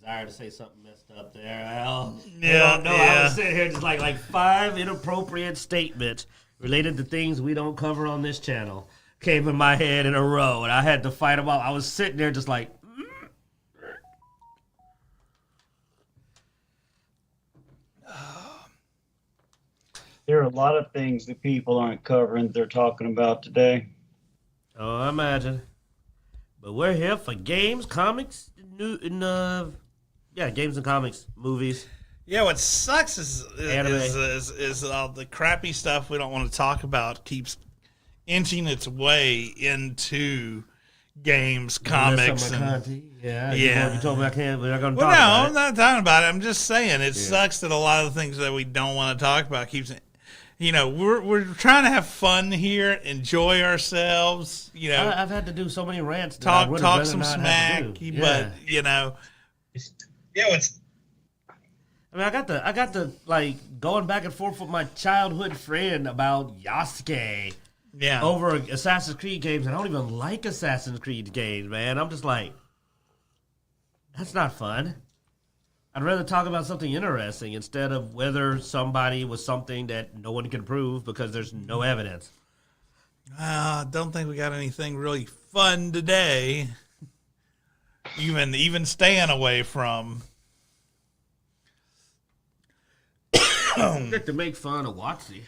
desire to say something messed up there. I was sitting here just like 5 inappropriate statements related to things we don't cover on this channel came in my head in a row, and I had to fight them out. I was sitting there just like, There are a lot of things that people aren't covering they're talking about today. Oh, I imagine. But we're here for games, comics, games and comics, movies. Yeah, what sucks is Anime. all the crappy stuff we don't want to talk about keeps inching its way into games, comics, and You told me I can't. We're not going to well, talk no, about I'm not talking about it. I'm just saying it sucks that a lot of the things that we don't want to talk about keeps. We're trying to have fun here, enjoy ourselves. I've had to do so many rants. Talk some smack, but it's. I mean, I got the like going back and forth with my childhood friend about Yasuke. Yeah. Over Assassin's Creed games, and I don't even like Assassin's Creed games, man. I'm just like, that's not fun. I'd rather talk about something interesting instead of whether somebody was something that no one can prove because there's no evidence. I don't think we got anything really fun today. Even staying away from. We get to make fun of Watsy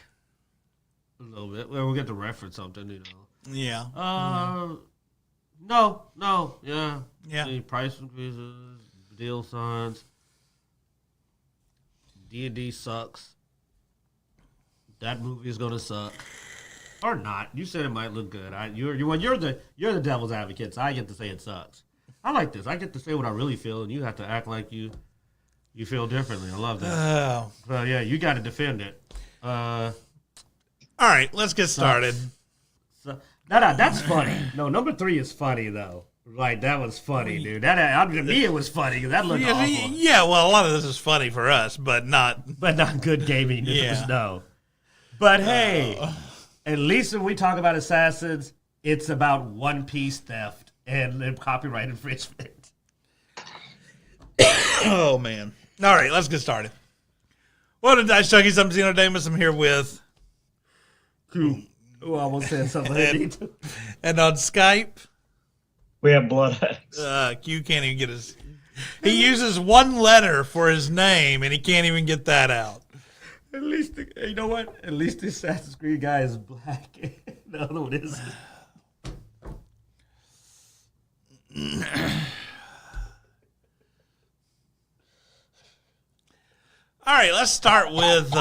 a little bit. Well, we'll get to reference something, Yeah. No. Yeah. Yeah. Price increases, deal signs. D&D sucks. That movie is gonna suck, or not. You said it might look good. You're the devil's advocate, so I get to say it sucks. I like this. I get to say what I really feel, and you have to act like you feel differently. I love that. Well, yeah, you got to defend it. All right, let's get started. That's funny. No, number 3 is funny though. Like, that was funny, dude. To me, it was funny because that looked awful. Yeah, well, a lot of this is funny for us, but not good gaming news. No. But hey, at least when we talk about Assassins, it's about One Piece theft and copyright infringement. Oh man! All right, let's get started. Welcome to Dicejunkies. I'm Xenodamus. I'm here with Q. Oh, I almost said something. And on Skype. We have Bloodaxe. Q can't even get his. He uses one letter for his name, and he can't even get that out. At least, you know what? At least the Assassin's Creed guy is black. The other one isn't. All right, let's start with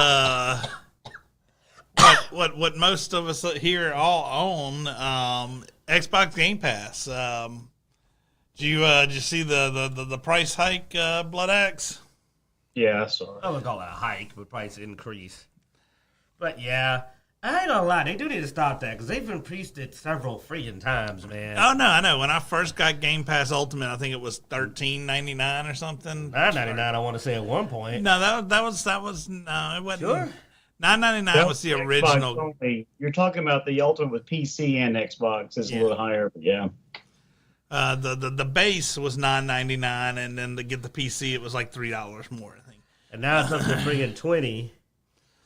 what most of us here all own. Xbox Game Pass. Did you see the price hike, Bloodaxe? Yeah, I saw it. I wouldn't call it a hike, but price increase. But yeah, I ain't gonna lie, they do need to stop that because they've increased it several freaking times, man. Oh no, I know. When I first got Game Pass Ultimate, I think it was $13.99 or something. $9.99, I want to say at one point. No, that was no, it wasn't. Sure. $9.99 was the original. Only. You're talking about the Ultimate with PC and Xbox is a little higher, but yeah. The base was $9.99, and then to get the PC, it was like $3 more, I think. And now it's up to friggin' $20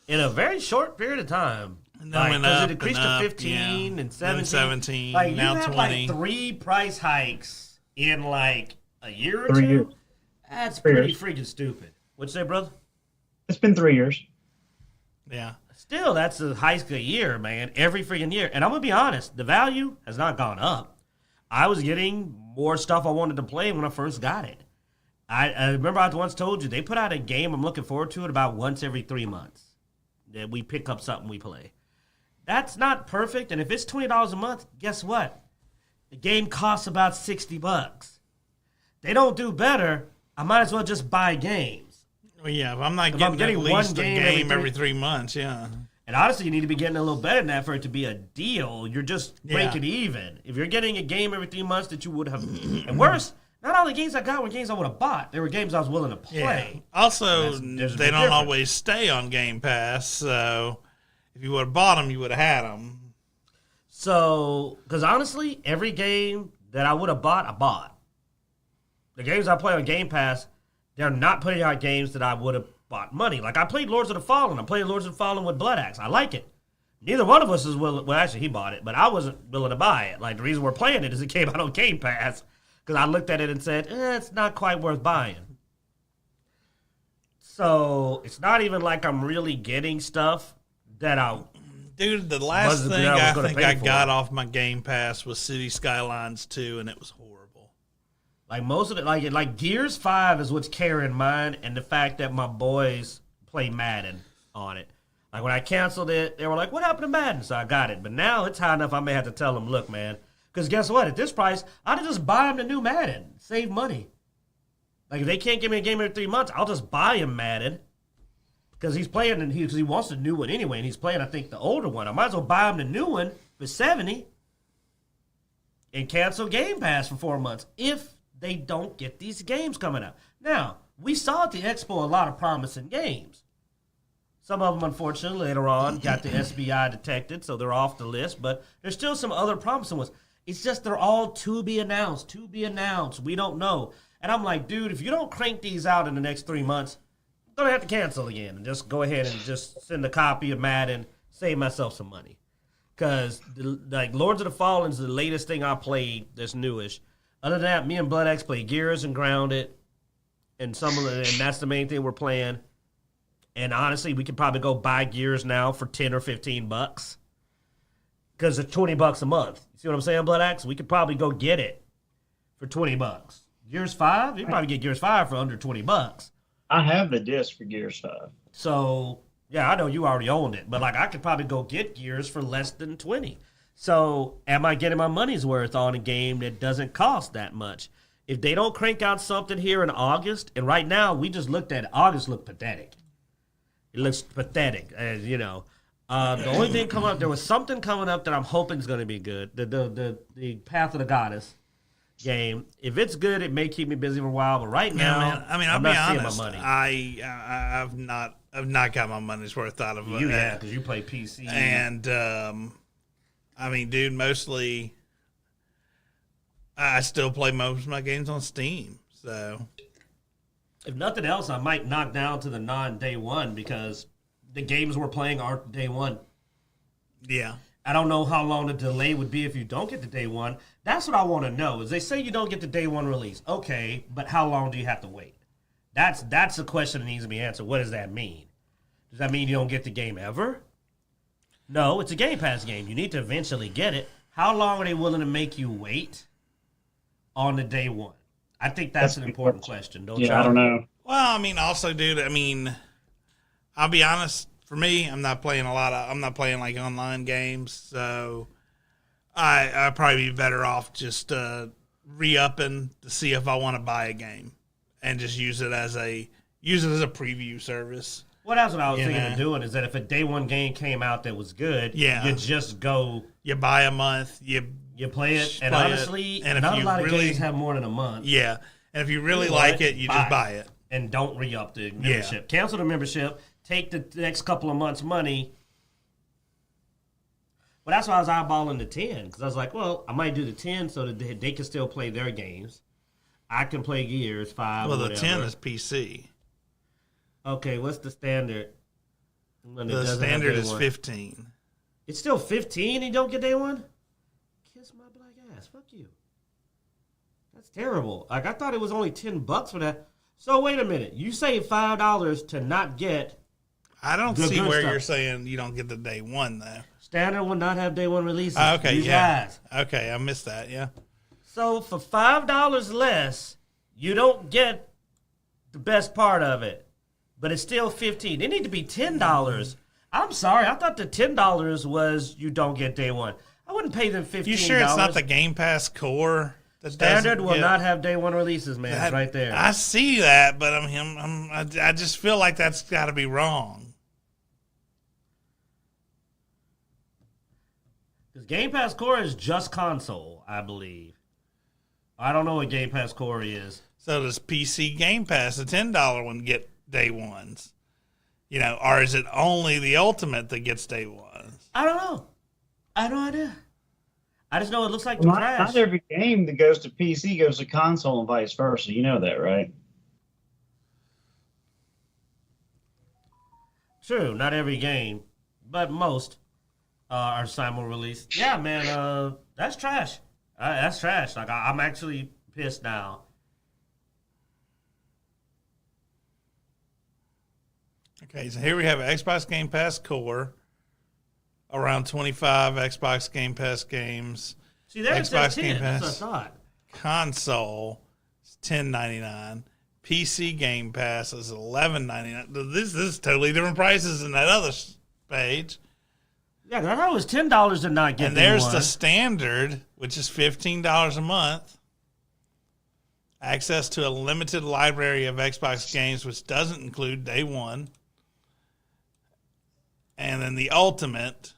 in a very short period of time. Because it increased to 15 and 17. 17, like, now you have 20. like 3 price hikes in like a year or 3 2. years. That's 3 pretty years. freaking stupid. What'd you say, brother? It's been 3 years. Yeah. Still, that's a hike a year, man. Every freaking year. And I'm going to be honest, the value has not gone up. I was getting more stuff I wanted to play when I first got it. I remember I once told you, they put out a game I'm looking forward to it about once every 3 months. That we pick up something we play. That's not perfect, and if it's $20 a month, guess what? The game costs about $60. They don't do better, I might as well just buy games. Well, yeah, if I'm not getting at least a game every 3 months, yeah. And honestly, you need to be getting a little better than that for it to be a deal. You're just breaking even. If you're getting a game every 3 months that you would have, and worse, not all the games I got were games I would have bought. They were games I was willing to play. Yeah. Also, there's they don't always stay on Game Pass, so if you would have bought them, you would have had them. So, because honestly, every game that I would have bought, I bought. The games I play on Game Pass, they're not putting out games that I would have bought money. Like I played Lords of the Fallen. I played Lords of the Fallen with Bloodaxe. I like it. Neither one of us is willing. Well, actually, he bought it, but I wasn't willing to buy it. Like the reason we're playing it is it came out on Game Pass because I looked at it and said, it's not quite worth buying. So it's not even like I'm really getting stuff that I. Dude, the last thing I think I for. got off my Game Pass was City Skylines 2, and it was horrible. Like most of it, like Gears 5 is what's carrying mine, and the fact that my boys play Madden on it. Like when I canceled it, they were like, "What happened to Madden?" So I got it. But now it's high enough I may have to tell them, "Look, man, because guess what? At this price, I'd just buy them the new Madden, save money. Like if they can't give me a game every 3 months, I'll just buy him Madden." Because he's playing, and he wants the new one anyway, and he's playing, I think, the older one. I might as well buy him the new one for $70 and cancel Game Pass for 4 months if they don't get these games coming out. Now, we saw at the Expo a lot of promising games. Some of them, unfortunately, later on got the SBI detected, so they're off the list. But there's still some other promising ones. It's just they're all to be announced. We don't know. And I'm like, dude, if you don't crank these out in the next 3 months, I'm going to have to cancel again and just go ahead and just send a copy of Madden, save myself some money. Because, like, Lords of the Fallen is the latest thing I played that's newish. Other than that, me and Bloodaxe play Gears and Grounded, and and that's the main thing we're playing. And honestly, we could probably go buy Gears now for $10 or $15 because it's $20 a month. You see what I'm saying, Bloodaxe? We could probably go get it for $20. Gears 5, you probably get Gears 5 for under $20. I have the disc for Gears 5. So, yeah, I know you already owned it, but like I could probably go get Gears for less than 20. So, am I getting my money's worth on a game that doesn't cost that much? If they don't crank out something here in August, and right now we just looked at it, August looked pathetic. It looks pathetic, as you know. The only thing coming up, there was something coming up that I'm hoping is going to be good. The Path of the Goddess game. If it's good, it may keep me busy for a while. But right now, man, I mean, I'll I'm be not honest. seeing my money. I've not got my money's worth out of it. You have because you play PC. And I mean, dude, mostly I still play most of my games on Steam. So, if nothing else, I might knock down to the non-day one because the games we're playing aren't day one. Yeah. I don't know how long the delay would be if you don't get the day one. That's what I want to know. Is they say you don't get the day one release. Okay, but how long do you have to wait? That's a question that needs to be answered. What does that mean? Does that mean you don't get the game ever? No, it's a Game Pass game. You need to eventually get it. How long are they willing to make you wait on the day one? I think that's an important question. Don't you? I don't know. Well, I mean, also, dude, I mean, I'll be honest. For me, I'm not playing like online games, so I'd probably be better off just re-upping to see if I want to buy a game and just use it as a preview service. Well, that's what I was thinking of doing. Is that if a day one game came out that was good, you just go. You buy a month, you play it, and honestly, not a lot of games have more than a month. Yeah, and if you really like it, you just buy it and don't re-up the membership. Yeah. Cancel the membership. Take the next couple of months' money. Well, that's why I was eyeballing the 10. Because I was like, well, I might do the 10 so that they can still play their games. I can play Gears 5 Well, or the whatever. 10 is PC. Okay, what's the standard? The standard is 15. It's still 15 and you don't get day one? Kiss my black ass. Fuck you. That's terrible. Like, I thought it was only $10 for that. So, wait a minute. You say $5 to not get... I don't see where you're saying you don't get the day one, though. Standard will not have day one releases. Okay, yeah. Guys. Okay, I missed that, yeah. So for $5 less, you don't get the best part of it. But it's still $15. It need to be $10. I'm sorry. I thought the $10 was you don't get day one. I wouldn't pay them $15. You sure it's not the Game Pass Core? Standard will not have day one releases, man. It's right there. I see that, but I just feel like that's got to be wrong. Because Game Pass Core is just console, I believe. I don't know what Game Pass Core is. So does PC Game Pass, the $10 one, get day ones? You know, or is it only the Ultimate that gets day ones? I don't know. I have no idea. I just know it looks like the trash. Not every game that goes to PC goes to console and vice versa. You know that, right? True, not every game, but most are simul release. Yeah, man, that's trash. That's trash. Like I'm actually pissed now. Okay, so here we have Xbox Game Pass Core, around 25 Xbox Game Pass games. See, there it Xbox says Game 10. Pass. That's what I thought. Console is $10.99. PC Game Pass is $11.99. This is totally different prices than that other page. Yeah, 'cause I thought it was $10 to not get. And there's one. the standard, which is $15 a month. Access to a limited library of Xbox games, which doesn't include day one. And then the Ultimate,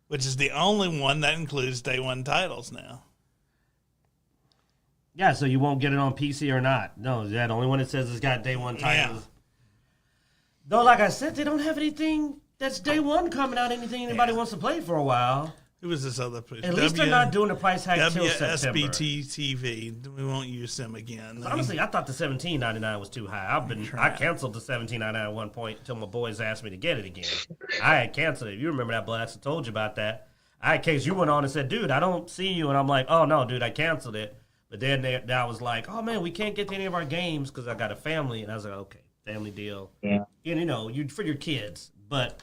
which is the only one that includes day one titles now. Yeah, so you won't get it on PC or not. No, yeah, the only one that says it's got day one titles. Yeah. Though, like I said, they don't have anything that's day one coming out, anything anybody wants to play for a while. Who was this other place? At least they're not doing the price hike till September. WSBT TV. We won't use them again. Honestly, I thought the $17.99 was too high. I canceled the $17.99 at one point until my boys asked me to get it again. I had canceled it. You remember that, Bloodaxe? I told you about that. In case you went on and said, dude, I don't see you. And I'm like, oh, no, dude, I canceled it. But then I was like, oh, man, we can't get to any of our games because I got a family. And I was like, okay, family deal. Yeah. And, you for your kids. But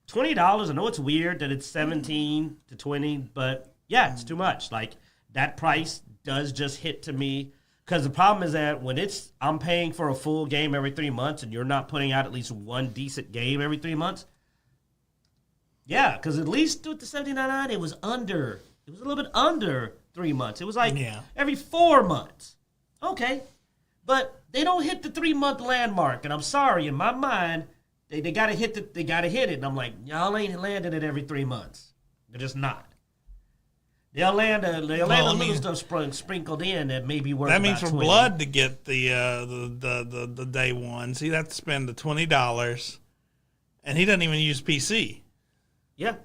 $20, I know it's weird that it's 17 to 20, but yeah, it's too much. Like that price does just hit to me because the problem is that when I'm paying for a full game every 3 months and you're not putting out at least one decent game every 3 months. Yeah, because at least with the $17.99, it was a little bit under 3 months. It was like every 4 months. Okay, but they don't hit the 3 month landmark, and I'm sorry, in my mind. They gotta hit it, and I'm like, y'all ain't landing it every 3 months. They're just not. They'll land a little stuff sprinkled in that may be worth. That means about for $20. Blood to get the day one, so he'd have to spend the $20, and he doesn't even use PC. Yeah,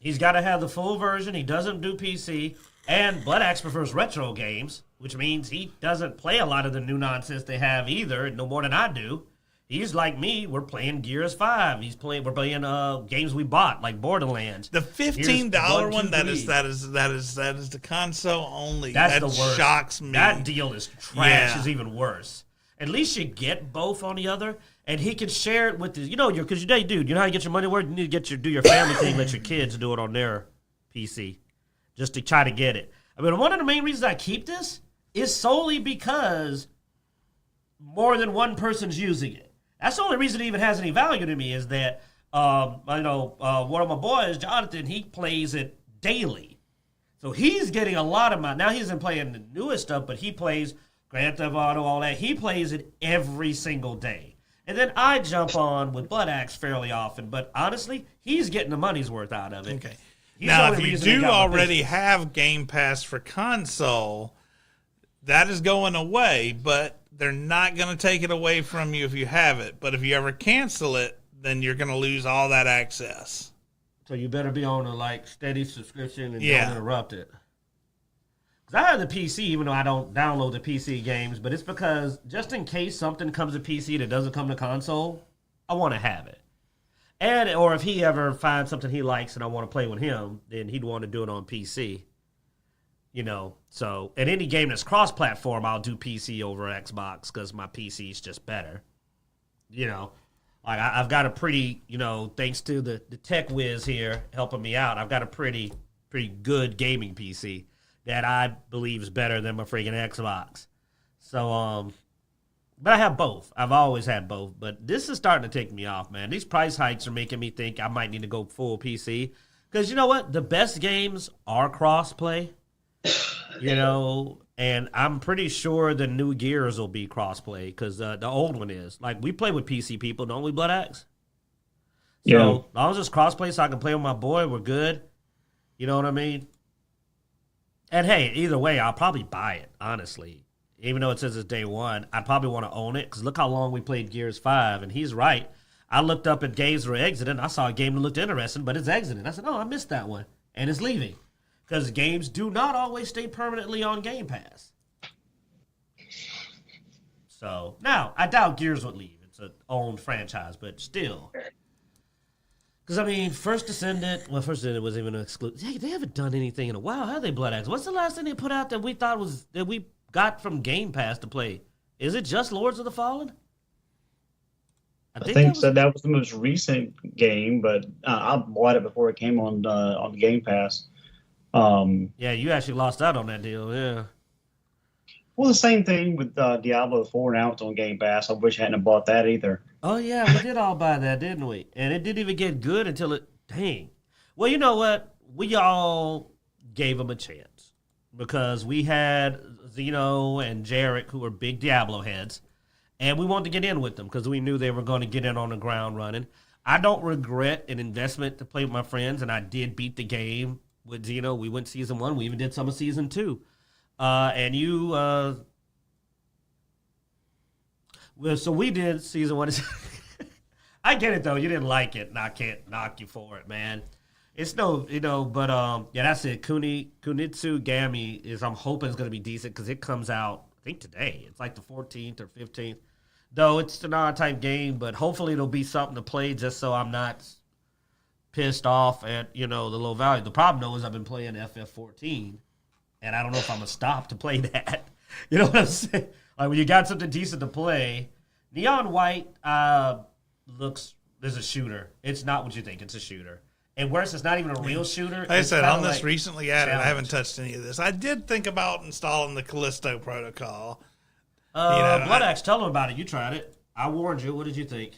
he's got to have the full version. He doesn't do PC, and Bloodaxe prefers retro games, which means he doesn't play a lot of the new nonsense they have either, no more than I do. He's like me. We're playing Gears 5. We're playing games we bought like Borderlands. The $15 one that is the console only. That's that the worst. Shocks me. That deal is trash. Is even worse. At least you get both on the other, and he can share it with his. Because dude, you know how you get your money worth. You need to do your family thing. Let your kids do it on their PC, just to try to get it. I mean, one of the main reasons I keep this is solely because more than one person's using it. That's the only reason it even has any value to me is that, one of my boys, Jonathan, he plays it daily. So he's getting a lot of now he isn't playing the newest stuff, but he plays Grand Theft Auto, all that. He plays it every single day. And then I jump on with Bloodaxe fairly often, but honestly, he's getting the money's worth out of it. Okay. He's Now, the if only you reason he do got my already business. have Game Pass for console, that is going away, but they're not going to take it away from you if you have it. But if you ever cancel it, then you're going to lose all that access. So you better be on a steady subscription and don't interrupt it. Because I have the PC, even though I don't download the PC games, but it's because just in case something comes to PC that doesn't come to console, I want to have it. Or if he ever finds something he likes and I want to play with him, then he'd want to do it on PC. So in any game that's cross-platform, I'll do PC over Xbox because my PC is just better. I've got a pretty, thanks to the tech whiz here helping me out, I've got a pretty good gaming PC that I believe is better than my freaking Xbox. So, but I have both. I've always had both. But this is starting to take me off, man. These price hikes are making me think I might need to go full PC. Because you know what? The best games are cross-play. And I'm pretty sure the new Gears will be cross-play because the old one is. Like, we play with PC people, don't we, Bloodaxe? Yeah. So, as long as it's cross-play so I can play with my boy, we're good. You know what I mean? And, hey, either way, I'll probably buy it, honestly. Even though it says it's day one, I'd probably want to own it because look how long we played Gears 5, and he's right. I looked up at games that were exiting. I saw a game that looked interesting, but it's exiting. I said, oh, I missed that one. And it's leaving. Because games do not always stay permanently on Game Pass. So, now, I doubt Gears would leave. it's an owned franchise, but still. Because, I mean, First Descendant wasn't even an exclusive. They haven't done anything in a while, have they, Bloodaxe? What's the last thing they put out that we thought that we got from Game Pass to play? Is it just Lords of the Fallen? I think so. That was the most recent game, but I bought it before it came on Game Pass. Yeah, you actually lost out on that deal, yeah. Well, the same thing with Diablo 4. Now it's on Game Pass. I wish I hadn't bought that either. Oh, yeah, we did all buy that, didn't we? And it didn't even get good until dang. Well, you know what? We all gave them a chance because we had Zeno and Jarek, who were big Diablo heads, and we wanted to get in with them because we knew they were going to get in on the ground running. I don't regret an investment to play with my friends, and I did beat the game with Zeno. We went season 1. We even did some of season 2. And you, so we did season 1. I get it though. You didn't like it, and I can't knock you for it, man. It's no, but yeah, that's it. Kunitsu Gami I'm hoping is going to be decent because it comes out, I think today. It's like the 14th or 15th. Though it's an odd type game, but hopefully it'll be something to play just so I'm not pissed off at, the low value. The problem though is I've been playing FF14. And I don't know if I'm going to stop to play that. You know what I'm saying? Like, when you got something decent to play, Neon White there's a shooter. It's not what you think. It's a shooter. And worse, it's not even a real shooter. Like I said, on this recently added, I haven't touched any of this. I did think about installing the Callisto protocol. Bloodaxe, tell them about it. You tried it. I warned you. What did you think?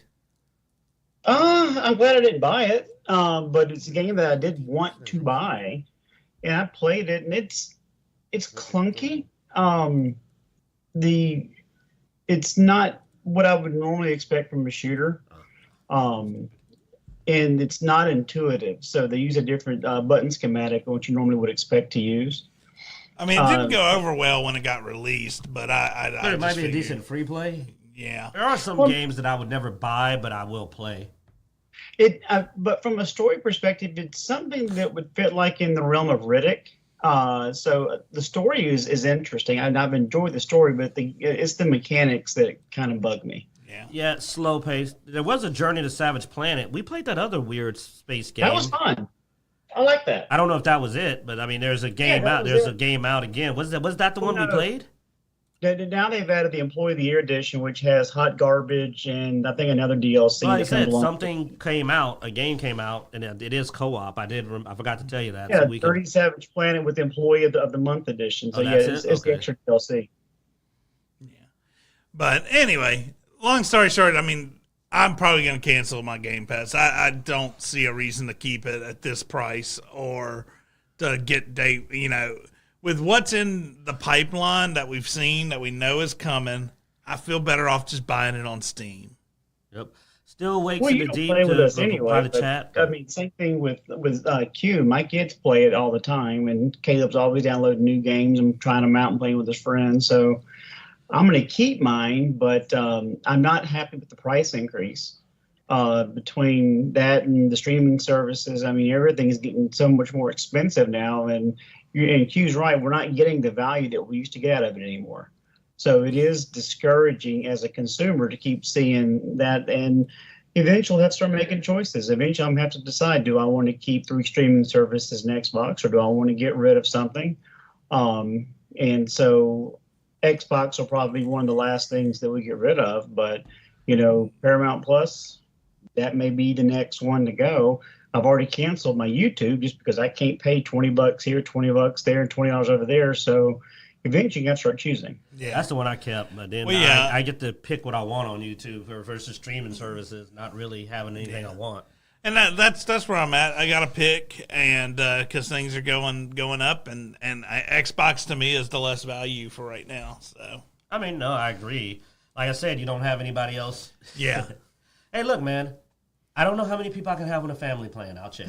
I'm glad I didn't buy it. But it's a game that I did want to buy. And I played it, and it's clunky. It's not what I would normally expect from a shooter. And it's not intuitive. So they use a different button schematic than what you normally would expect to use. I mean, it didn't go over well when it got released, but I it might be a decent free play. Yeah. There are some games that I would never buy, but I will play. But from a story perspective, it's something that would fit like in the realm of Riddick. So the story is interesting, and I've enjoyed the story, but it's the mechanics that kind of bug me. Yeah, slow pace. There was a Journey to Savage Planet. We played that other weird space game. That was fun. I like that. I don't know if that was it, but I mean, there's a game out. There's a game out again. Was that the one we played? Now they've added the Employee of the Year edition, which has Hot Garbage and I think another DLC. Like I said, something came out, a game came out, and it is co-op. I forgot to tell you that. Yeah, 30 Savage Planet with Employee of the Month edition. So it's the extra DLC. Yeah, but anyway, long story short, I mean, I'm probably going to cancel my Game Pass. I don't see a reason to keep it at this price or to get with what's in the pipeline that we've seen, that we know is coming, I feel better off just buying it on Steam. Yep. Still wait for the deep to with us anyway, the chat. I mean, same thing with Q. My kids play it all the time, and Caleb's always downloading new games and trying them out and playing with his friends. So I'm going to keep mine, but I'm not happy with the price increase. Between that and the streaming services, I mean, everything is getting so much more expensive now, and Q's right, we're not getting the value that we used to get out of it anymore. So it is discouraging as a consumer to keep seeing that, and eventually have to start making choices. Eventually I'm going to have to decide, do I want to keep 3 streaming services in Xbox, or do I want to get rid of something? And so Xbox will probably be one of the last things that we get rid of, but, Paramount Plus, that may be the next one to go. I've already canceled my YouTube just because I can't pay $20 here, $20 there, and $20 over there. So eventually you got to start choosing. Yeah, that's the one I kept. But then I get to pick what I want on YouTube versus streaming services, not really having anything I want. And that's where I'm at. I got to pick, and because things are going up, and Xbox to me is the less value for right now. So I mean, no, I agree. Like I said, you don't have anybody else. Yeah. Hey, look, man. I don't know how many people I can have on a family plan. I'll check.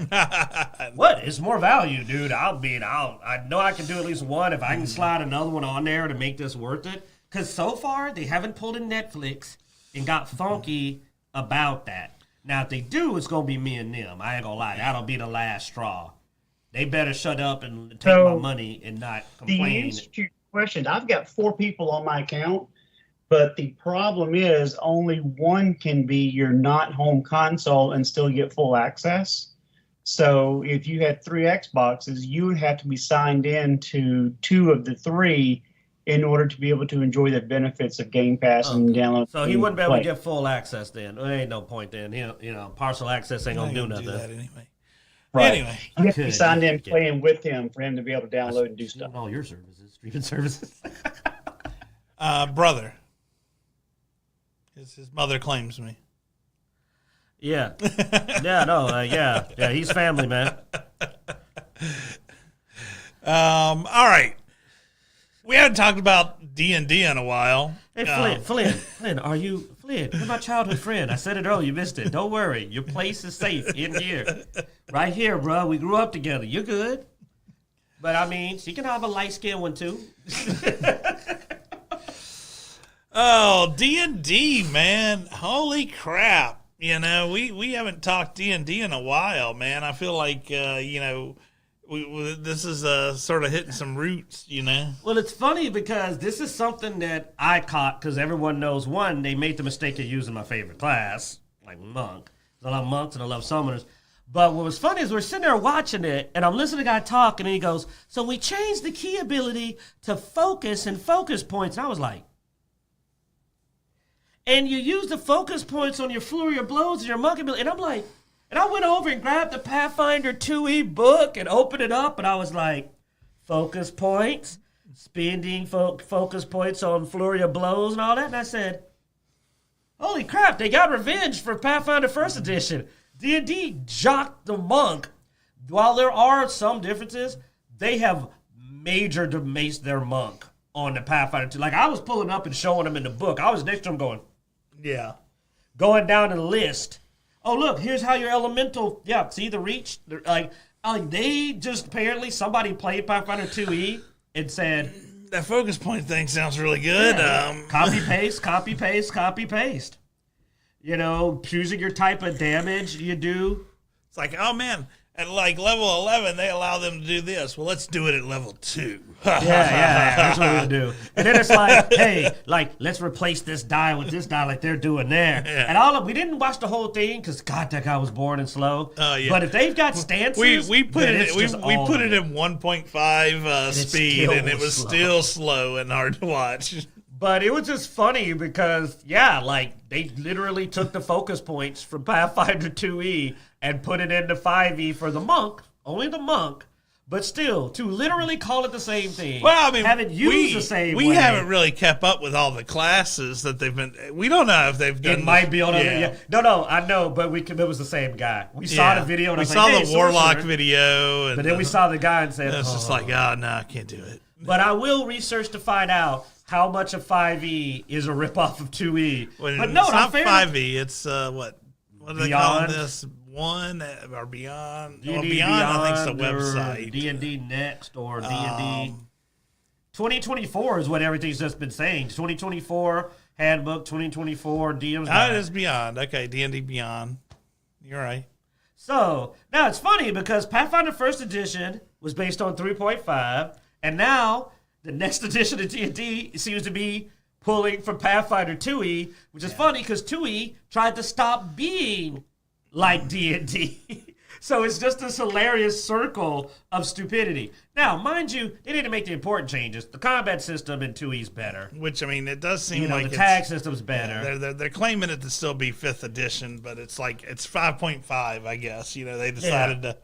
What? It's more value, dude. I know I can do at least one if I can slide another one on there to make this worth it. Because so far, they haven't pulled in Netflix and got funky about that. Now, if they do, it's going to be me and them. I ain't going to lie. That'll be the last straw. They better shut up and take my money and not complain. The answer to your question, I've got 4 people on my account But the problem is only one can be your not home console and still get full access. So if you had 3 Xboxes, you would have to be signed in to 2 of the 3 in order to be able to enjoy the benefits of Game Pass and download. So he wouldn't be able to get full access then. There ain't no point then. Partial access ain't gonna do nothing. Do that anyway. Right. Anyway, you have to be signed in playing with him for him to be able to download and do stuff. All your services, streaming services. Brother. His mother claims me. Yeah. Yeah, he's family, man. All right. We haven't talked about D&D in a while. Hey, Flynn, are you Flynn? You're my childhood friend. I said it earlier. You missed it. Don't worry. Your place is safe in here. Right here, bro. We grew up together. You're good. But, I mean, she can have a light-skinned one, too. Oh, D&D, man. Holy crap. We haven't talked D&D in a while, man. I feel like, this is sort of hitting some roots, Well, it's funny because this is something that I caught because everyone knows, one, they made the mistake of using my favorite class, like Monk. I love monks and I love summoners. But what was funny is we're sitting there watching it, and I'm listening to the guy talk, and he goes, so we changed the key ability to focus and focus points. And I was like, and you use the focus points on your flurry of blows and your monk ability. And I'm like, and I went over and grabbed the Pathfinder 2e book and opened it up, and I was like, focus points, spending focus points on flurry of blows and all that. And I said, holy crap, they got revenge for Pathfinder 1st Edition. D&D jocked the monk. While there are some differences, they have major demaced their monk on the Pathfinder 2. Like, I was pulling up and showing them in the book. I was next to them going, yeah. Going down the list. Oh, look, here's how your elemental, see the reach? Like they just apparently, somebody played Pathfinder 2e and said, that focus point thing sounds really good. Yeah, copy, paste. Choosing your type of damage you do. It's like, oh, man, at like level 11, they allow them to do this. Well, let's do it at level 2. yeah, that's what we'll do. And then it's like, hey, let's replace this die with this die like they're doing there. Yeah. And we didn't watch the whole thing because, God, that guy was boring and slow. Yeah. But if they've got stances, we put it in 1.5 speed, and it was still slow and hard to watch. But it was just funny because, they literally took the focus points from Pathfinder 2e and put it into 5e for the monk, only the monk, but still, to literally call it the same thing. Well, I mean, haven't used the same way. We haven't really kept up with all the classes that they've been. We don't know if they've done. It might be on other. Yeah. No, I know, but it was the same guy. We saw the video, and we saw like, the Warlock video, and but then we saw the guy and said, "It's just like, oh no, I can't do it." But I will research to find out how much of 5e is a ripoff of 2e. But no, it's not 5e. It's what do they call this? 1 or Beyond? D&D Beyond, I think, it's the website. D&D Next or D&D. 2024 is what everything's just been saying. 2024 handbook, 2024 DM's. It is Beyond. Okay, D&D Beyond. You're right. So now it's funny because Pathfinder 1st Edition was based on 3.5, and now the next edition of D&D seems to be pulling from Pathfinder 2e, which is funny because 2e tried to stop being like D&D. So it's just this hilarious circle of stupidity. Now, mind you, they need to make the important changes. The combat system in 2e is better. Which, I mean, it does seem like the tag system's better. Yeah, they're claiming it to still be 5th edition, but it's like, it's 5.5, I guess. They decided to...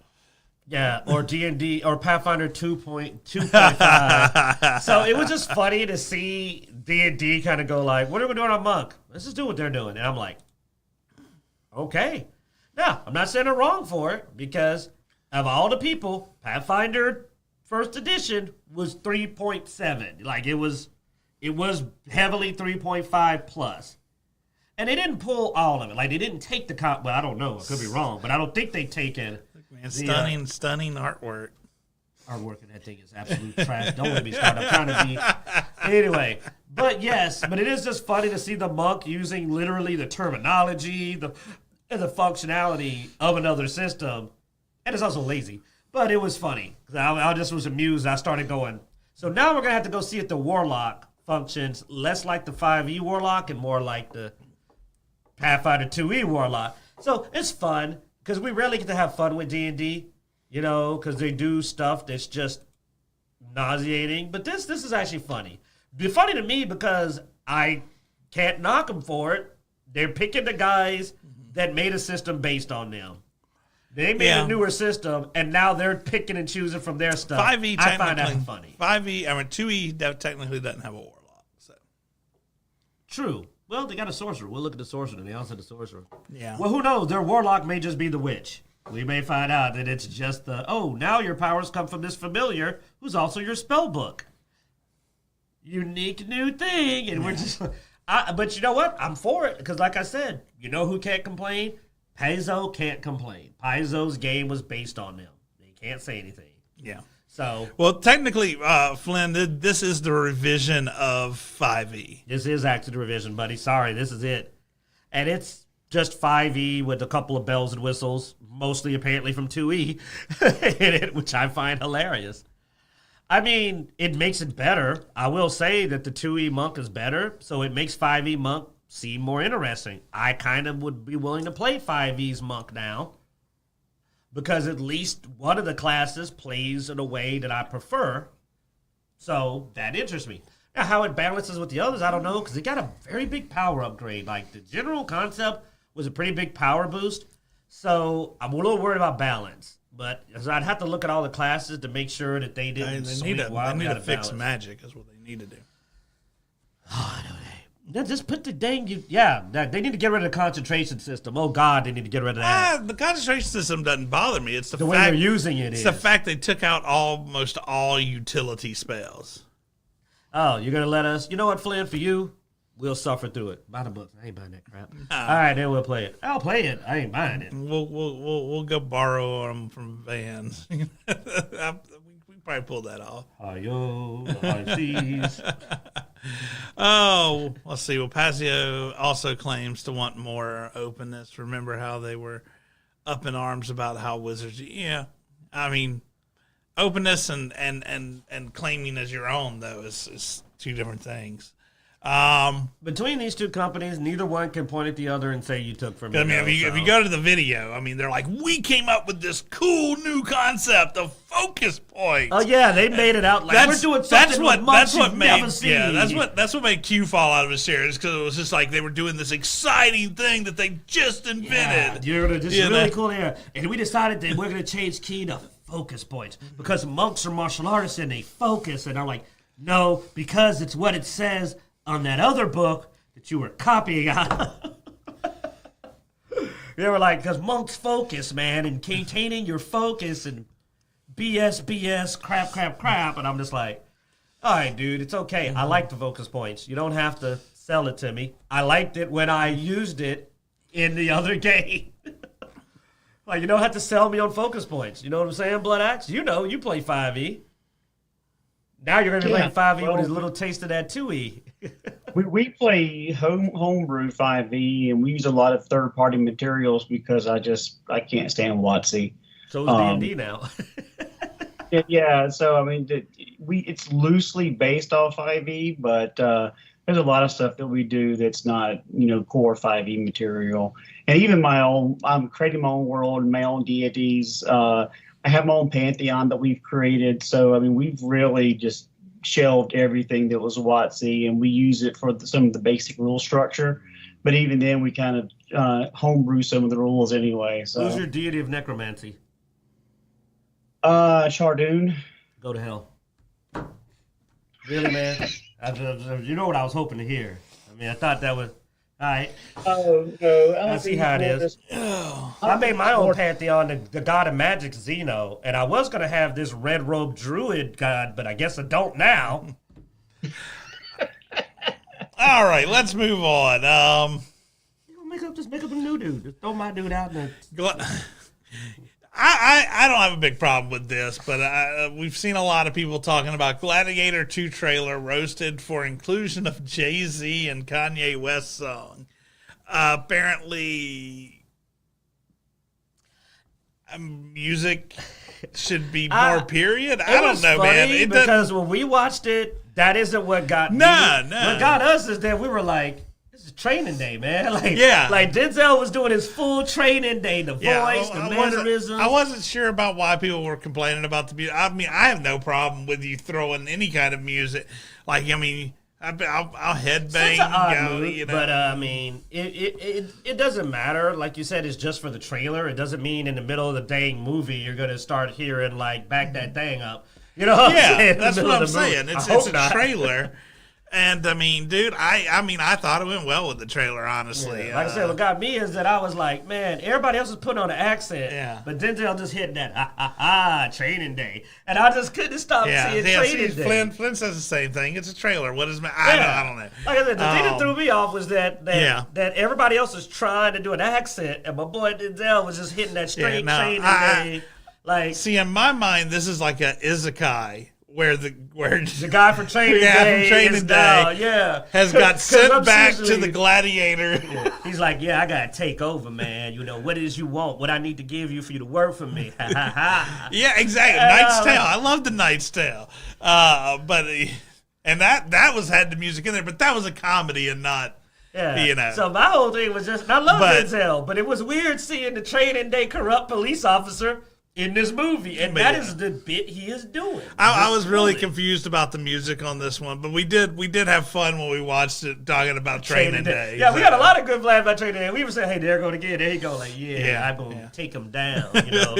Yeah, or D&D, or Pathfinder 2.5. So it was just funny to see D&D kind of go like, what are we doing on Monk? Let's just do what they're doing. And I'm like, okay. Now, I'm not saying they're wrong for it, because of all the people, Pathfinder 1st Edition was 3.7. Like, it was heavily 3.5 plus. And they didn't pull all of it. Like, they didn't take the well, I don't know. I could be wrong, but I don't think they've taken... Man, stunning artwork. Artwork in that thing is absolute trash. Don't let me start. I'm trying to be... Anyway, but yes, but it is just funny to see the monk using literally the terminology, the functionality of another system. And it's also lazy. But it was funny. I just was amused. I started going, so now we're going to have to go see if the Warlock functions less like the 5e Warlock and more like the Pathfinder 2e Warlock. So it's fun because we rarely get to have fun with D&D, you know, because they do stuff that's just nauseating. But this is actually funny. It's funny to me because I can't knock them for it. They're picking the guys that made a system based on them. They made a newer system, and now they're picking and choosing from their stuff. 5e I find that funny. 2e technically doesn't have a warlock. So True. Well, they got a sorcerer. We'll look at the sorcerer. They also have the sorcerer. Yeah. Well, who knows? Their warlock may just be the witch. We may find out that it's just now your powers come from this familiar who's also your spell book. Unique new thing. And we're just... but you know what? I'm for it because, like I said, you know who can't complain? Paizo can't complain. Paizo's game was based on them. They can't say anything. Yeah. So, well, technically, Flynn, this is the revision of 5e. This is actually the revision, buddy. Sorry, this is it. And it's just 5e with a couple of bells and whistles, mostly apparently from 2e, in it, which I find hilarious. I mean, it makes it better. I will say that the 2e monk is better, so it makes 5e monk seem more interesting. I kind of would be willing to play 5e's monk now because at least one of the classes plays in a way that I prefer. So that interests me. Now, how it balances with the others, I don't know, because it got a very big power upgrade. Like, the general concept was a pretty big power boost. So I'm a little worried about balance. But I'd have to look at all the classes to make sure that they didn't. They need to fix magic is what they need to do. Oh, I know. Just put the dang they need to get rid of the concentration system. Oh God, they need to get rid of that. The concentration system doesn't bother me. It's the way they're using it. It's the fact they took out almost all utility spells. Oh, you're gonna let us? You know what, Flynn? For you, we'll suffer through it. Buy the book. I ain't buying that crap. All right, then we'll play it. I'll play it. I ain't buying it. We'll go borrow them from vans. we probably pulled that off. High seas. Oh, let's see. Well, Pazio also claims to want more openness. Remember how they were up in arms about how wizards? Yeah, I mean, openness and claiming as your own though is two different things. Between these two companies, neither one can point at the other and say you took from me. I mean, if you go to the video, I mean, they're like, we came up with this cool new concept of focus points. Oh yeah, they made it out like we're doing something that's what made Q fall out of his chair, because it was just like they were doing this exciting thing that they just invented. Yeah, you're just really cool here, and we decided that we're gonna change key to focus points because monks are martial artists and they focus, and I'm like, no, because it's what it says on that other book that you were copying on. They were like, because monks focus, man, and maintaining your focus and BS, crap. And I'm just like, all right, dude, it's okay. I like the focus points. You don't have to sell it to me. I liked it when I used it in the other game. Like, you don't have to sell me on focus points. You know what I'm saying, Bloodaxe? You know, you play 5e. Now you're going to be playing 5e with a little taste of that 2e. we play homebrew 5e, and we use a lot of third-party materials because I can't stand WotC. So is D&D now. Yeah, so I mean, it's loosely based off 5e, but there's a lot of stuff that we do that's not, core 5e material. And even I'm creating my own world, my own deities. I have my own pantheon that we've created. So, I mean, we've really just shelved everything that was WotC, and we use it for some of the basic rule structure. But even then, we kind of homebrew some of the rules anyway. So. Who's your deity of necromancy? Shardoon. Go to hell. Really, man? You know what I was hoping to hear. I mean, I thought that was... All right. Oh, no. I see how it is. I made my own pantheon, the god of magic, Xeno, and I was going to have this red-robed druid god, but I guess I don't now. All right, let's move on. Just make up a new dude. Just throw my dude out there. I don't have a big problem with this, but we've seen a lot of people talking about Gladiator 2 trailer roasted for inclusion of Jay-Z and Kanye West song. Apparently, music should be more period. I don't know, man. Because when we watched it, That isn't what got me. No. What got us is that we were like, this is training day, man. Like, Yeah. like Denzel was doing his full training day, the voice, the mannerisms. I wasn't sure about why people were complaining about the music. I mean, I have no problem with you throwing any kind of music. Like, I mean, I'll headbang. It's an odd mood, you know. but I mean, it doesn't matter. Like you said, it's just for the trailer. It doesn't mean in the middle of the dang movie you're gonna start hearing like back that thing up. You know what I'm saying? That's what I'm saying. It's a not. trailer. And I mean, dude, I thought it went well with the trailer, honestly. Yeah. Like I said, what got me is that I was like, man, everybody else is putting on an accent, but Denzel just hitting that training day, and I just couldn't stop seeing training day. Flynn says the same thing. It's a trailer. What is I don't know. Like I said, the thing that threw me off was that everybody else was trying to do an accent, and my boy Denzel was just hitting that straight training day. Like, see, in my mind, this is like a isekai. Where the guy from Training Day has got sent back to the gladiator. Yeah. He's like, I gotta take over, man. You know what it is you want, what I need to give you for you to work for me. Yeah, exactly. Knight's Tale. I love the Knight's Tale. But that had the music in there, but that was a comedy and not. Yeah. You know. So my whole thing was just, I love Denzel, but it was weird seeing the Training Day corrupt police officer in this movie, and that is the bit he is doing. I was really confused about the music on this one, but we did have fun when we watched it talking about Training Day. Yeah, we had a lot of good plans about Training Day. We were saying, hey, there go again. There you go. Like, I'm going to take him down, you know.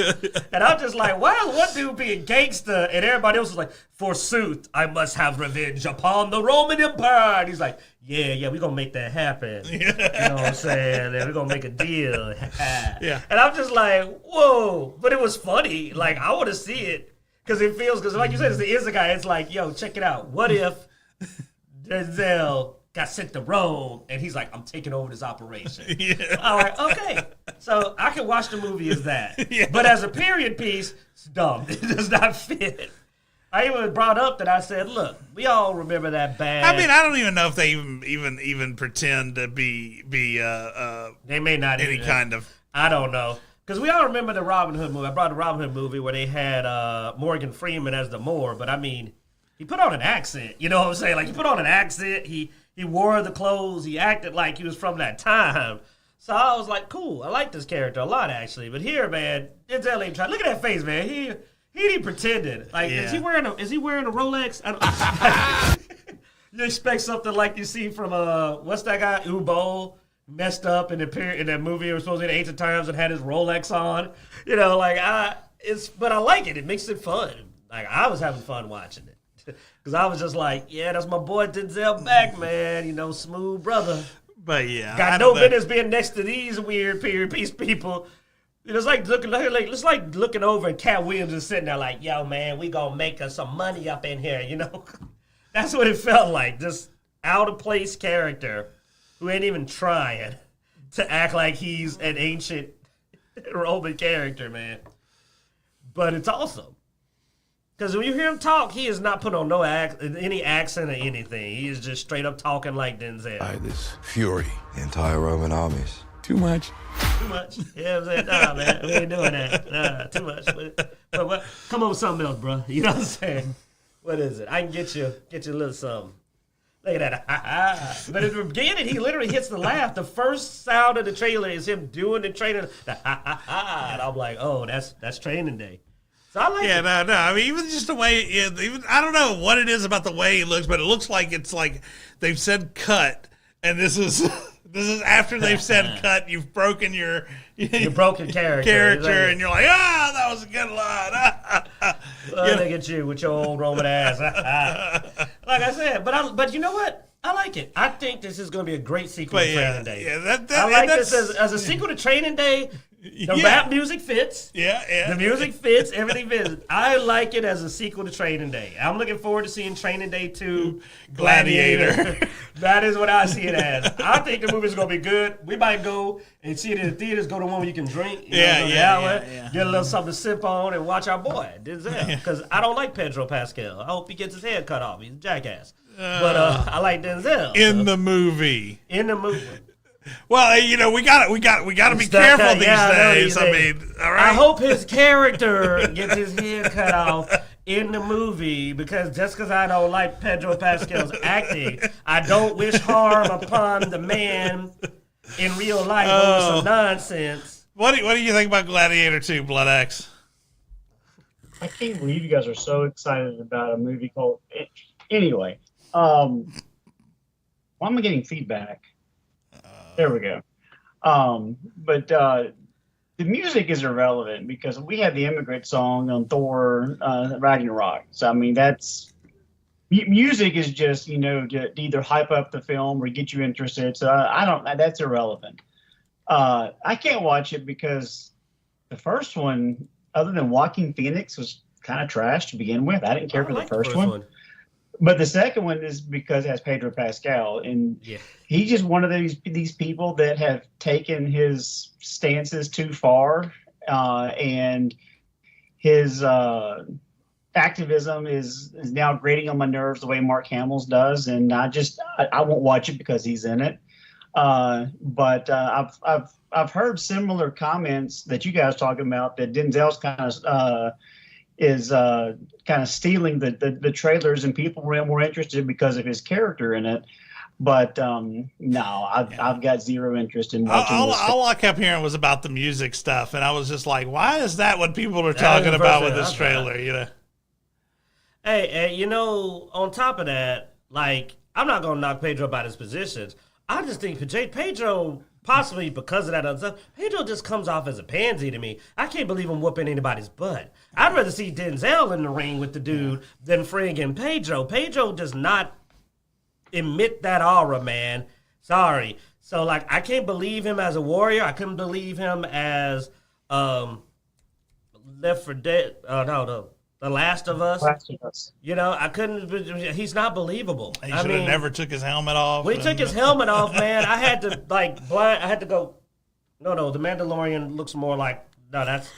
And I'm just like, why is one dude being gangster and everybody else is like, forsooth, I must have revenge upon the Roman Empire. And he's like, yeah, we're going to make that happen. You know what I'm saying? And we're going to make a deal. Yeah. And I'm just like, whoa. But it was funny. Like, I want to see it because it feels, because like you said, it's the Isekai. It's like, yo, check it out. What if Denzel got sent to Rome and he's like, I'm taking over this operation. All right, okay. So I can watch the movie as that. But as a period piece, it's dumb. It does not fit. I even brought up that I said, look, we all remember that bad. I mean, I don't even know if they even pretend to be they may not any kind of. I don't know. Because we all remember the Robin Hood movie. I brought the Robin Hood movie where they had Morgan Freeman as the Moor, but I mean, he put on an accent. You know what I'm saying? Like, he put on an accent. He wore the clothes. He acted like he was from that time. So I was like, cool. I like this character a lot, actually. But here, man, Denzel ain't trying. Look at that face, man. He ain't pretended. Like, is he wearing a Rolex? You expect something like you see from what's that guy? Ubo messed up in that movie. It was supposed to be the Ancient Times and had his Rolex on. You know, like but I like it. It makes it fun. Like, I was having fun watching it because I was just like, yeah, that's my boy Denzel back, man. You know, smooth brother. But yeah, got no business being next to these weird period piece people. It's like looking over and Cat Williams is sitting there like, yo, man, we gonna make us some money up in here, you know? That's what it felt like. Just out of place character who ain't even trying to act like he's an ancient Roman character, man. But it's awesome. Because when you hear him talk, he is not put on any accent or anything. He is just straight up talking like Denzel. By this fury, the entire Roman armies. Too much. Too much. Yeah, I'm saying, nah, man, we ain't doing that. Nah, too much. But what? Come up with something else, bro. You know what I'm saying? What is it? I can get you a little something. Look at that. But at the beginning, he literally hits the laugh. The first sound of the trailer is him doing the trailer. And I'm like, oh, that's Training Day. So I like it. No. I mean, even just the way, even I don't know what it is about the way he looks, but it looks like it's like they've said cut, and this is after they've said cut. You've broken your broken character, and you're like, that was a good line. Look at you with your old Roman ass. Like I said, but you know what? I like it. I think this is going to be a great sequel to Training Day. Yeah, I like this as a sequel to Training Day. The rap music fits. Yeah. The music fits. Everything fits. I like it as a sequel to Training Day. I'm looking forward to seeing Training Day 2 Gladiator. That is what I see it as. I think the movie's going to be good. We might go and see it in the theaters, go to one where you can drink. Get a little something to sip on and watch our boy, Denzel. Because I don't like Pedro Pascal. I hope he gets his head cut off. He's a jackass. But I like Denzel. In the movie. Well, we got to be careful these days. I mean, all right. I hope his character gets his head cut off in the movie because just because I don't like Pedro Pascal's acting, I don't wish harm upon the man in real life over some nonsense. What do you think about Gladiator 2, Bloodaxe? I can't believe you guys are so excited about a movie called. Anyway, why am I getting feedback? There we go. But the music is irrelevant because we had the Immigrant Song on Thor Ragnarok. So I mean, that's music is just to either hype up the film or get you interested. So I don't. That's irrelevant. I can't watch it because the first one, other than Joaquin Phoenix, was kind of trash to begin with. I didn't care for the first one. But the second one is because it has Pedro Pascal, and he's just one of these people that have taken his stances too far, and his activism is now grating on my nerves the way Mark Hamill's does, and I won't watch it because he's in it. But I've heard similar comments that you guys talking about that Denzel's kind of stealing the trailers, and people were more interested because of his character in it. But no, I've got zero interest in watching this. All I kept hearing was about the music stuff, and I was just like, why is that what people are talking about with this trailer? Hey, on top of that, like, I'm not going to knock Pedro about his positions. I just think Pedro, possibly because of that other stuff, Pedro just comes off as a pansy to me. I can't believe him whooping anybody's butt. I'd rather see Denzel in the ring with the dude than friggin' Pedro. Pedro does not emit that aura, man. Sorry. So, like, I can't believe him as a warrior. I couldn't believe him as Left 4 Dead. The Last of Us. I couldn't. He's not believable. He should have never took his helmet off. When he took his helmet off, man, I had to I had to go. No, the Mandalorian looks more like that's.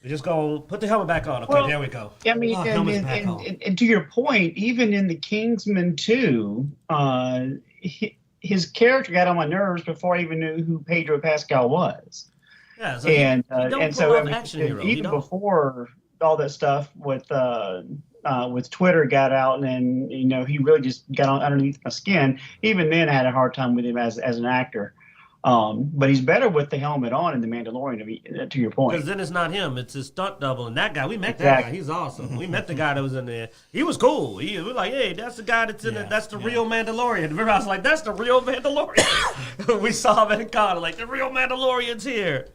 We're just gonna put the helmet back on. Okay, there we go. I mean, and to your point, even in the Kingsman 2, his character got on my nerves before I even knew who Pedro Pascal was. Yeah, so even before all that stuff with Twitter got out, and he really just got on underneath my skin. Even then, I had a hard time with him as an actor. But he's better with the helmet on in The Mandalorian, to your point. Because then it's not him; it's his stunt double. And that guy, we met that guy. He's awesome. We met the guy that was in there. He was cool. We were like, hey, that's the guy that's in it. That's the real Mandalorian. Remember, I was like, that's the real Mandalorian. We saw him in Connor, like the real Mandalorian's here.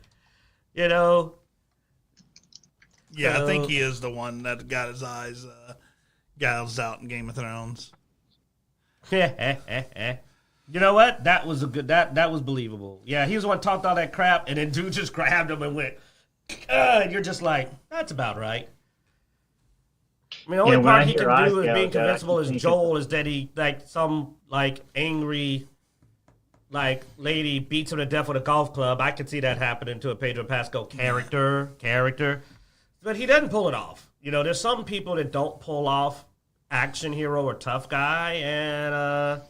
Yeah, I think he is the one that got his eyes gouged out in Game of Thrones. You know what? That was that was believable. Yeah, he was the one who talked all that crap, and then dude just grabbed him and went, and you're just like, that's about right. I mean, the only part he can do is being convincible as Joel is that he, like, some, like, angry, like, lady beats him to death with a golf club. I could see that happening to a Pedro Pascal character. But he doesn't pull it off. There's some people that don't pull off action hero or tough guy, and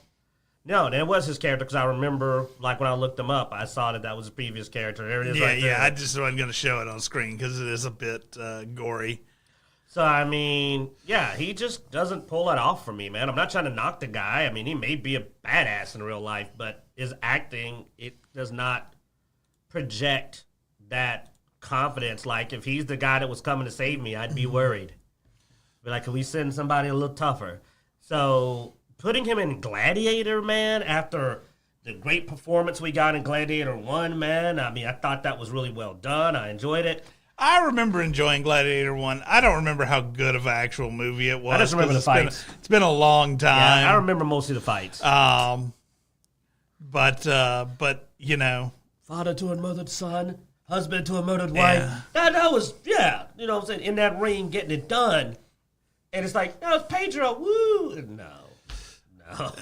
no, that was his character, because I remember, like, when I looked him up, I saw that was his previous character. There it is right there. Yeah, I just wasn't going to show it on screen because it is a bit gory. So, I mean, yeah, he just doesn't pull it off for me, man. I'm not trying to knock the guy. I mean, he may be a badass in real life, but his acting, it does not project that confidence. Like, if he's the guy that was coming to save me, I'd be worried. Be like, can we send somebody a little tougher? So putting him in Gladiator, man, after the great performance we got in Gladiator 1, man, I mean, I thought that was really well done. I enjoyed it. I remember enjoying Gladiator 1. I don't remember how good of an actual movie it was. I just remember the fights. It's been a long time. Yeah, I remember most of the fights. But Father to a murdered son, husband to a murdered wife. That was, you know what I'm saying, in that ring, getting it done. And it's like, no, it's Pedro, woo. No. All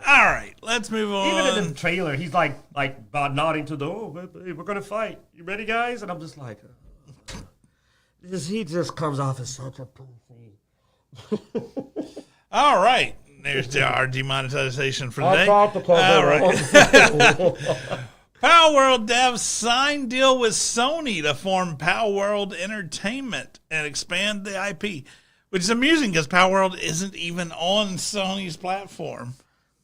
right, let's move on. Even in the trailer, he's like nodding to the, we're going to fight. You ready, guys? And I'm just like, he just comes off as such a pussy. All right, there's our demonetization for today. All right. Power World devs signed deal with Sony to form Power World Entertainment and expand the IP. Which is amusing because Power World isn't even on Sony's platform.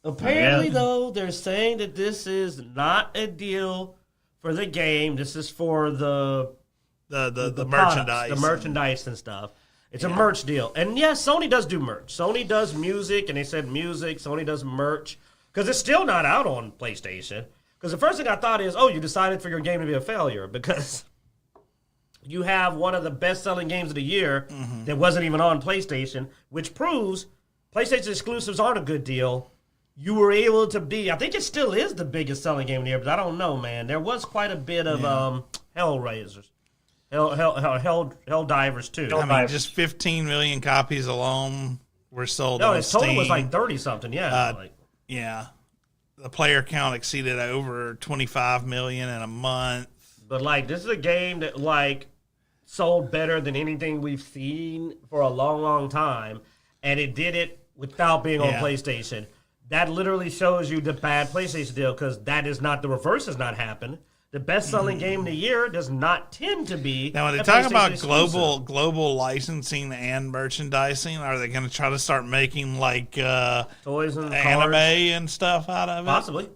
Apparently, though, they're saying that this is not a deal for the game. This is for the merchandise. The merchandise and stuff. It's a merch deal. And yes, Sony does do merch. Sony does music, and they said music. Sony does merch. Because it's still not out on PlayStation. Because the first thing I thought is, you decided for your game to be a failure. Because you have one of the best-selling games of the year that wasn't even on PlayStation, which proves PlayStation exclusives aren't a good deal. You were able to be, I think it still is the biggest selling game of the year, but I don't know, man. There was quite a bit of Hellraisers. Helldivers, too. I mean, just 15 million copies alone were sold on its total Steam. was like 30-something, yeah. Yeah. The player count exceeded over 25 million in a month. But, this is a game that, sold better than anything we've seen for a long, long time, and it did it without being on PlayStation. That literally shows you the bad PlayStation deal, because that is not, the reverse has not happened. The best-selling game of the year does not tend to be. Now, when they talk about global licensing and merchandising, are they going to try to start making toys and anime cards and stuff out of it? Possibly.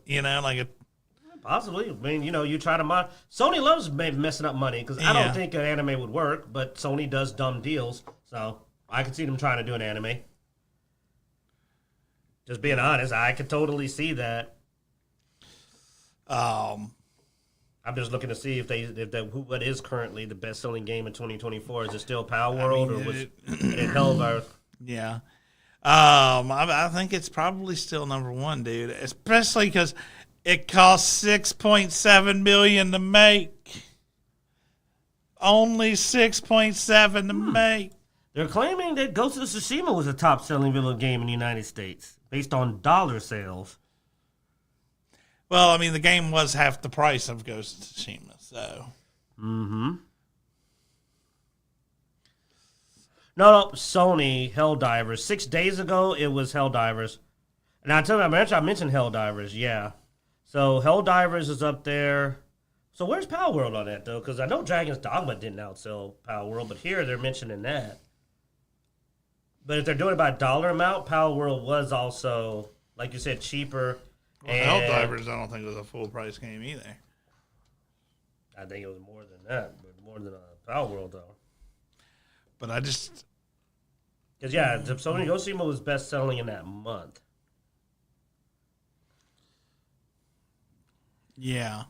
Possibly. I mean, you try to Sony loves messing up money, because I don't think an anime would work, but Sony does dumb deals, so I could see them trying to do an anime. Just being honest, I could totally see that. I'm just looking to see if what is currently the best-selling game in 2024. Is it still Power World, or was it Helldiver? Yeah. I think it's probably still number one, dude. Especially because it cost $6.7 million to make. Only $6.7 to make. They're claiming that Ghost of Tsushima was a top-selling video game in the United States based on dollar sales. Well, I mean, the game was half the price of Ghost of Tsushima, so. Mm-hmm. No, Sony, Helldivers. 6 days ago, it was Helldivers. And I mentioned Helldivers, yeah. So Helldivers is up there. So where's Power World on that, though? Because I know Dragon's Dogma didn't outsell Power World, but here they're mentioning that. But if they're doing it by dollar amount, Power World was also, like you said, cheaper. Well, Helldivers, I don't think it was a full price game either. I think it was more than that, more than Power World, though. But I just. Because, Sony Ghost of Tsushima was best selling in that month. Yeah.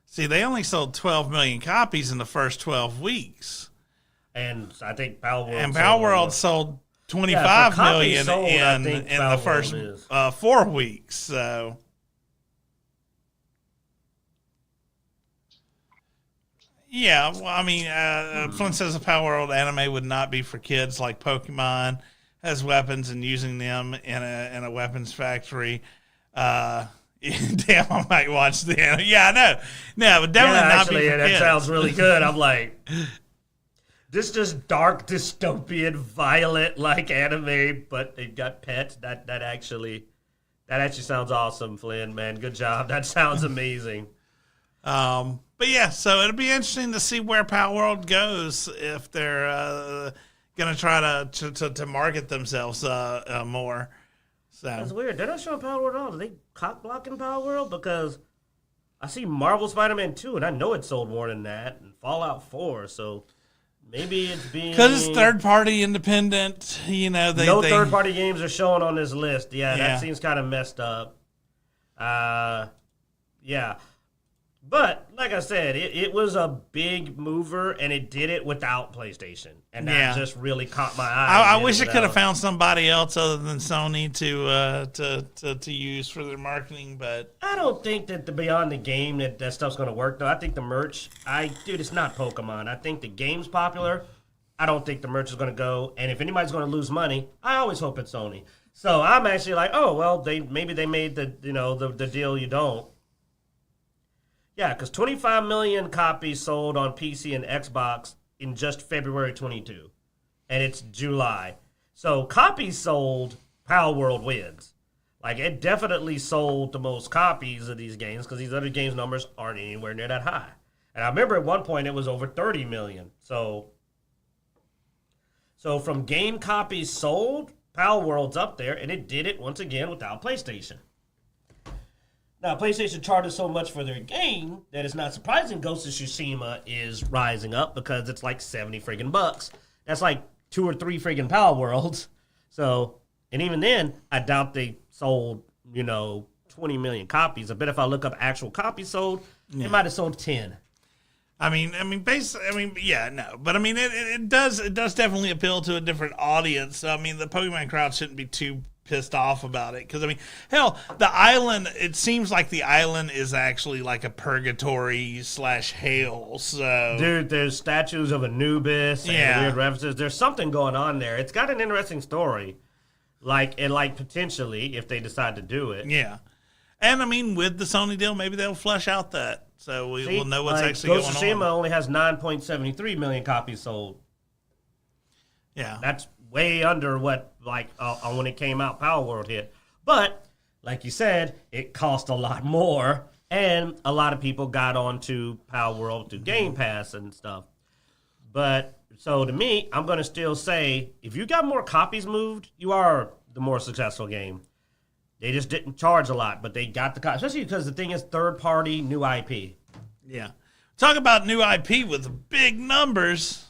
See, they only sold 12 million copies in the first 12 weeks. And I think Power World sold 25 million in the first 4 weeks. So, yeah, well, I mean, Flint says a Power World anime would not be for kids like Pokemon has weapons and using them in a weapons factory. Damn, I might watch the anime. Yeah, I know. No, but definitely not be for kids. That sounds really good. I'm like, this just dark, dystopian, violent like anime, but they've got pets. That actually sounds awesome, Flynn, man. Good job. That sounds amazing. But yeah, so it'll be interesting to see where Power World goes if they're gonna try to market themselves more. So that's weird. They're not showing Power World at all. Are they cock blocking Power World? Because I see Marvel Spider-Man 2, and I know it sold more than that, and Fallout 4. So maybe it's being because it's third-party independent. No third-party games are showing on this list. Yeah, that seems kind of messed up. Yeah. But, like I said, it was a big mover, and it did it without PlayStation. And that just really caught my eye. I wish it could have found somebody else other than Sony to use for their marketing, but... I don't think that beyond the game that stuff's going to work, though. I think the merch... Dude, it's not Pokemon. I think the game's popular. I don't think the merch is going to go. And if anybody's going to lose money, I always hope it's Sony. So I'm actually like, oh, well, maybe they made the deal you don't. Yeah, because 25 million copies sold on PC and Xbox in just February 22. And it's July. So copies sold, Power World wins. Like, it definitely sold the most copies of these games because these other games' numbers aren't anywhere near that high. And I remember at one point it was over 30 million. So So from game copies sold, Power World's up there, and it did it once again without PlayStation. Now, PlayStation charges so much for their game that it's not surprising Ghost of Tsushima is rising up because it's like 70 friggin' bucks. That's like 2 or 3 friggin' Power Worlds. So, and even then, I doubt they sold, 20 million copies. I bet if I look up actual copies sold, they might have sold 10. But it does definitely appeal to a different audience. I mean, the Pokemon crowd shouldn't be too pissed off about it because hell, the island. It seems like the island is actually like a purgatory / hell. So, dude, there's statues of Anubis and weird references. There's something going on there. It's got an interesting story, potentially if they decide to do it. Yeah, and with the Sony deal, maybe they'll flesh out that. So we'll know what's actually going on. Ghost of Tsushima only has 9.73 million copies sold. Yeah. That's way under what, when it came out, Power World hit. But, like you said, it cost a lot more, and a lot of people got onto Power World through Game Pass and stuff. But, so to me, I'm going to still say, if you got more copies moved, you are the more successful game. They just didn't charge a lot, but they got the copies, especially because the thing is third-party, new IP. Yeah. Talk about new IP with big numbers.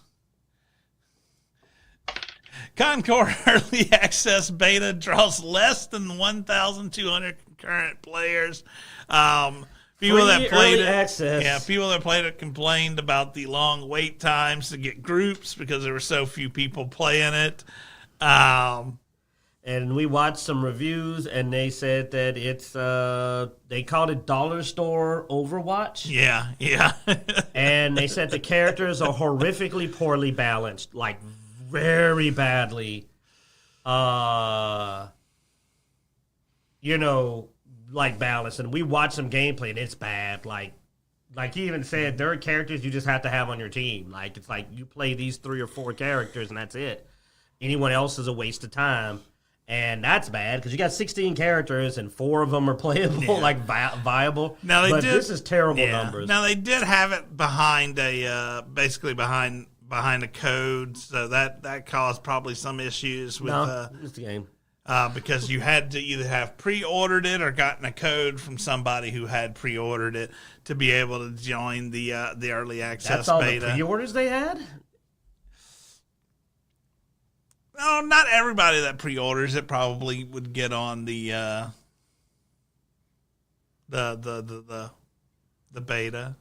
Concord Early Access Beta draws less than 1,200 concurrent players. People that played it complained about the long wait times to get groups because there were so few people playing it. And we watched some reviews, and they said that it's, they called it dollar store Overwatch. Yeah. And they said the characters are horrifically poorly balanced, like very badly, balanced. And we watched some gameplay, and it's bad. Like he even said, there are characters you just have to have on your team. Like, it's like you play these 3 or 4 characters, and that's it. Anyone else is a waste of time. And that's bad because you got 16 characters and 4 of them are playable, viable. Now this is terrible numbers. Now they did have it behind a behind a code, so that caused probably some issues with. It's the game. Because you had to either have pre-ordered it or gotten a code from somebody who had pre-ordered it to be able to join the early access That's all beta. The pre-orders they had? No, not everybody that pre-orders it probably would get on the beta.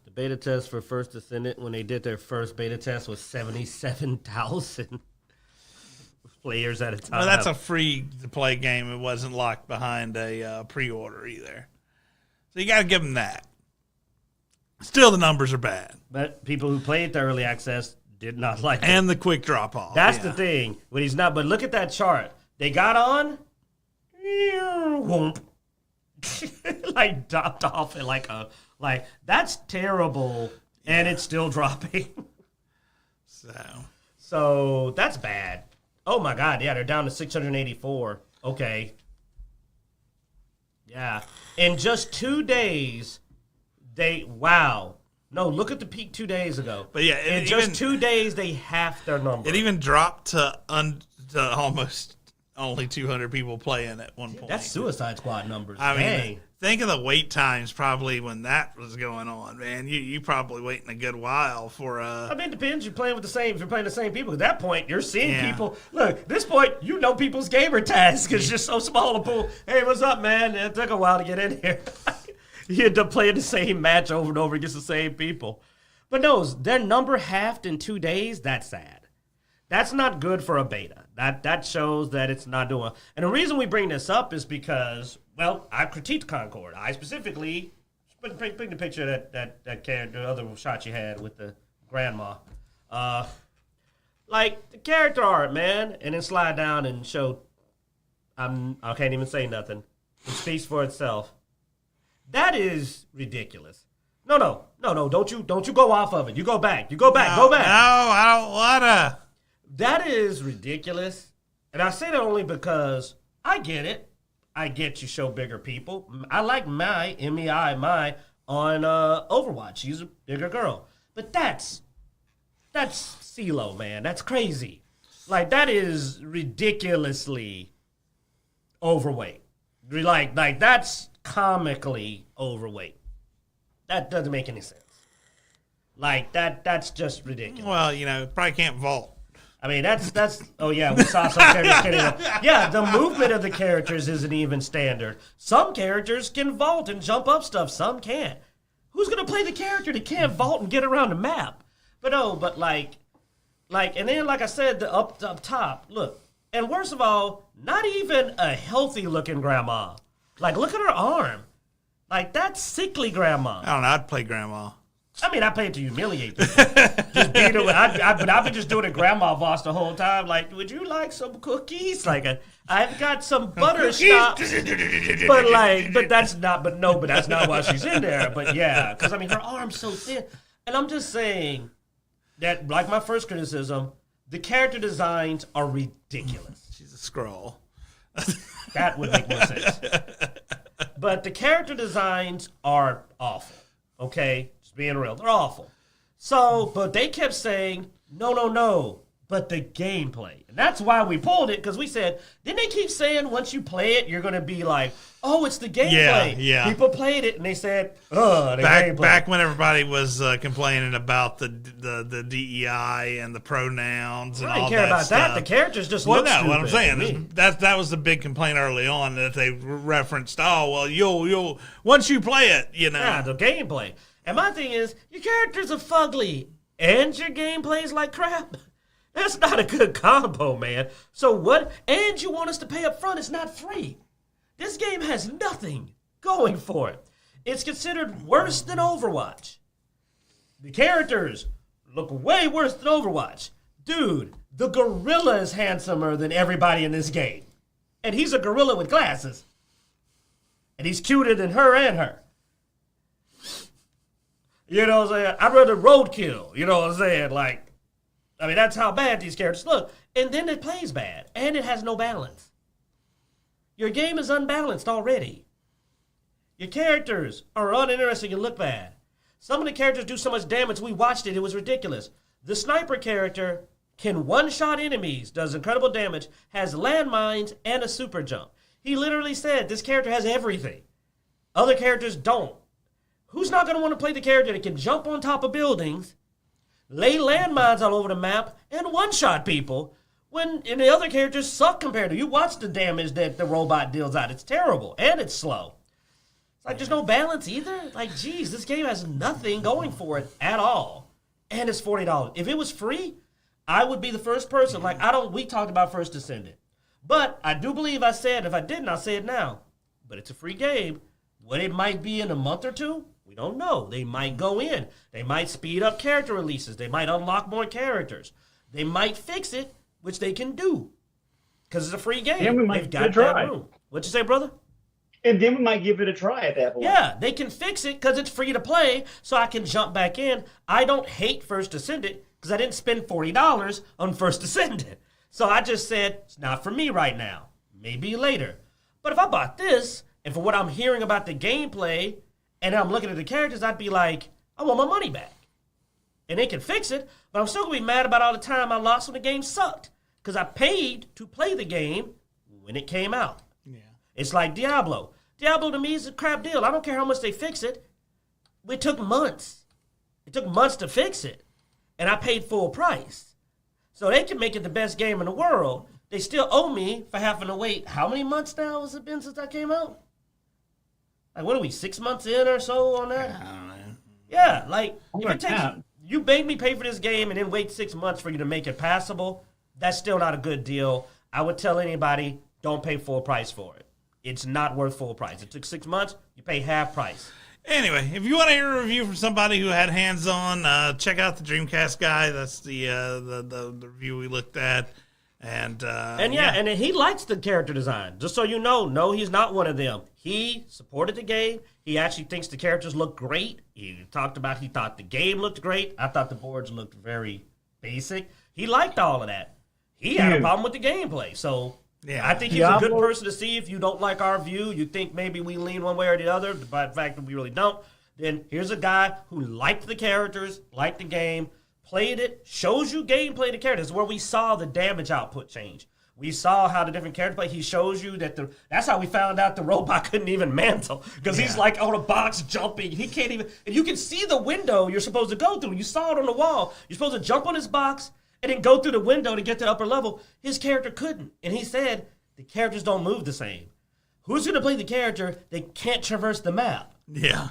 The beta test for First Descendant, when they did their first beta test, was 77,000 players at a time. Well, that's a free-to-play game. It wasn't locked behind a pre-order either. So you got to give them that. Still, the numbers are bad. But people who played the early access did not like it. And the quick drop-off. That's the thing. When he's not, but look at that chart. They got on, whoomp, dropped off at that's terrible, and it's still dropping. So that's bad. Oh my God, yeah, they're down to 684. Okay. Yeah. In just 2 days, No, look at the peak 2 days ago. But yeah, in just 2 days, they halved their number. It even dropped to almost only 200 people playing at one point. That's Suicide Squad numbers. I mean, think of the wait times probably when that was going on, man. You probably waiting a good while for it depends. If you're playing the same people. At that point, you're seeing people. Look, at this point, you know people's gamer tags because it's just so small to pull. Hey, what's up, man? It took a while to get in here. You end up playing the same match over and over against the same people. But no, their number halved in 2 days. That's sad. That's not good for a beta. That shows that it's not doing. And the reason we bring this up is because, well, I critiqued Concord. I specifically bring the picture that character, the other shot you had with the grandma. The character art, man, and then slide down and show. I can't even say nothing. It speaks for itself. That is ridiculous. No. Don't you go off of it. You go back. Go back. No, I don't wanna. That is ridiculous. And I say that only because I get it. I get you show bigger people. I like Mai, M-E-I, on Overwatch. She's a bigger girl. But that's CeeLo, man. That's crazy. Like, that is ridiculously overweight. Like that's comically overweight. That doesn't make any sense. Like, that's just ridiculous. Well, probably can't vault. I mean, that's. Oh yeah, we saw some characters getting. Yeah, the movement of the characters isn't even standard. Some characters can vault and jump up stuff. Some can't. Who's gonna play the character that can't vault and get around the map? But and then like I said, the up top. Look, and worst of all, not even a healthy looking grandma. Like, look at her arm. Like, that's sickly grandma. I don't know. I'd play grandma. I mean, I pay it to humiliate people. Just beat her. But I've been just doing a grandma voice the whole time. Like, would you like some cookies? Like, I've got some butterscotch. but that's not why she's in there. But yeah, because I mean, her arm's so thin. And I'm just saying that, like my first criticism, the character designs are ridiculous. She's a scroll. That would make more sense. But the character designs are awful. Okay? Being real, they're awful. So, but they kept saying, no, but the gameplay. And that's why we pulled it, because we said, didn't they keep saying once you play it, you're going to be like, oh, it's the gameplay. Yeah. People played it, and they said, the gameplay. Back when everybody was complaining about the DEI and the pronouns and all that stuff. I didn't care about that. The characters just look stupid. What I'm saying is that was the big complaint early on, that they referenced, oh, well, you'll once you play it, Yeah, the gameplay. And my thing is, your characters are fugly, and your gameplay's like crap. That's not a good combo, man. So what? And you want us to pay up front. It's not free. This game has nothing going for it. It's considered worse than Overwatch. The characters look way worse than Overwatch. Dude, the gorilla is handsomer than everybody in this game. And he's a gorilla with glasses. And he's cuter than her and her. You know what I'm saying? I'd rather roadkill. You know what I'm saying? Like, I mean, that's how bad these characters look. And then it plays bad. And it has no balance. Your game is unbalanced already. Your characters are uninteresting and look bad. Some of the characters do so much damage, we watched it, it was ridiculous. The sniper character can one-shot enemies, does incredible damage, has landmines, and a super jump. He literally said this character has everything. Other characters don't. Who's not going to want to play the character that can jump on top of buildings, lay landmines all over the map, and one-shot people when the other characters suck compared to you? Watch the damage that the robot deals out. It's terrible, and it's slow. It's like there's no balance either. Like, geez, this game has nothing going for it at all, and it's $40. If it was free, I would be the first person. Like, we talked about First Descendant. But I do believe I said, if I didn't, I'll say it now. But it's a free game. What it might be in a month or two, we don't know. They might go in. They might speed up character releases. They might unlock more characters. They might fix it, which they can do. Because it's a free game. And we might They've got that room. What'd you say, brother? And then we might give it a try at that point. Yeah, they can fix it because it's free to play, so I can jump back in. I don't hate First Descendant because I didn't spend $40 on First Descendant. So I just said, it's not for me right now. Maybe later. But if I bought this, and for what I'm hearing about the gameplay, and I'm looking at the characters, I'd be like, I want my money back. And they can fix it, but I'm still going to be mad about all the time I lost when the game sucked. Because I paid to play the game when it came out. Yeah. It's like Diablo. Diablo to me is a crap deal. I don't care how much they fix it. It took months. It took months to fix it. And I paid full price. So they can make it the best game in the world. They still owe me for having to wait. How many months now has it been since that came out? Like, what are we, 6 months in or so on that? I don't know. Yeah, like, if it takes, you made me pay for this game and then wait 6 months for you to make it passable, that's still not a good deal. I would tell anybody, don't pay full price for it. It's not worth full price. It took 6 months, you pay half price. Anyway, if you want to hear a review from somebody who had hands-on, check out the Dreamcast guy. That's the review we looked at. And he likes the character design. Just so you know, no, he's not one of them. He supported the game. He actually thinks the characters look great. He thought the game looked great. I thought the boards looked very basic. He liked all of that. He had a problem with the gameplay. So yeah, I think he's a good person to see. If you don't like our view, you think maybe we lean one way or the other, but in fact we really don't, then here's a guy who liked the characters, liked the game, played it, shows you gameplay of the characters, where we saw the damage output change. We saw how the different characters play. He shows you that that's how we found out the robot couldn't even mantle. Because he's like on a box jumping. He can't even, and you can see the window you're supposed to go through. You saw it on the wall. You're supposed to jump on his box and then go through the window to get to the upper level. His character couldn't. And he said, the characters don't move the same. Who's going to play the character that can't traverse the map? Yeah.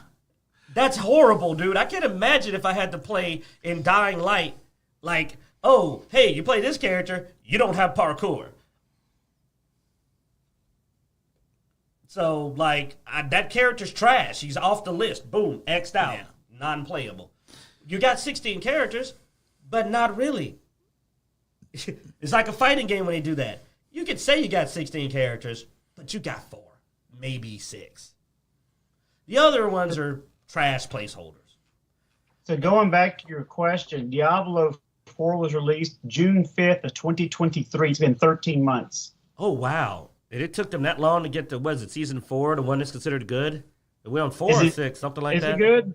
That's horrible, dude. I can't imagine if I had to play in Dying Light, like, oh, hey, you play this character, you don't have parkour. So, like, that character's trash. He's off the list. Boom, X'd out. Yeah. Non-playable. You got 16 characters, but not really. It's like a fighting game when they do that. You could say you got 16 characters, but you got 4, maybe 6. The other ones are trash placeholders. So going back to your question, Diablo 4 was released June 5th of 2023. It's been 13 months. Oh, wow. And it took them that long to get to, what is it, season 4, the one that's considered good? We're on 4 or 6, something like that. Is it good?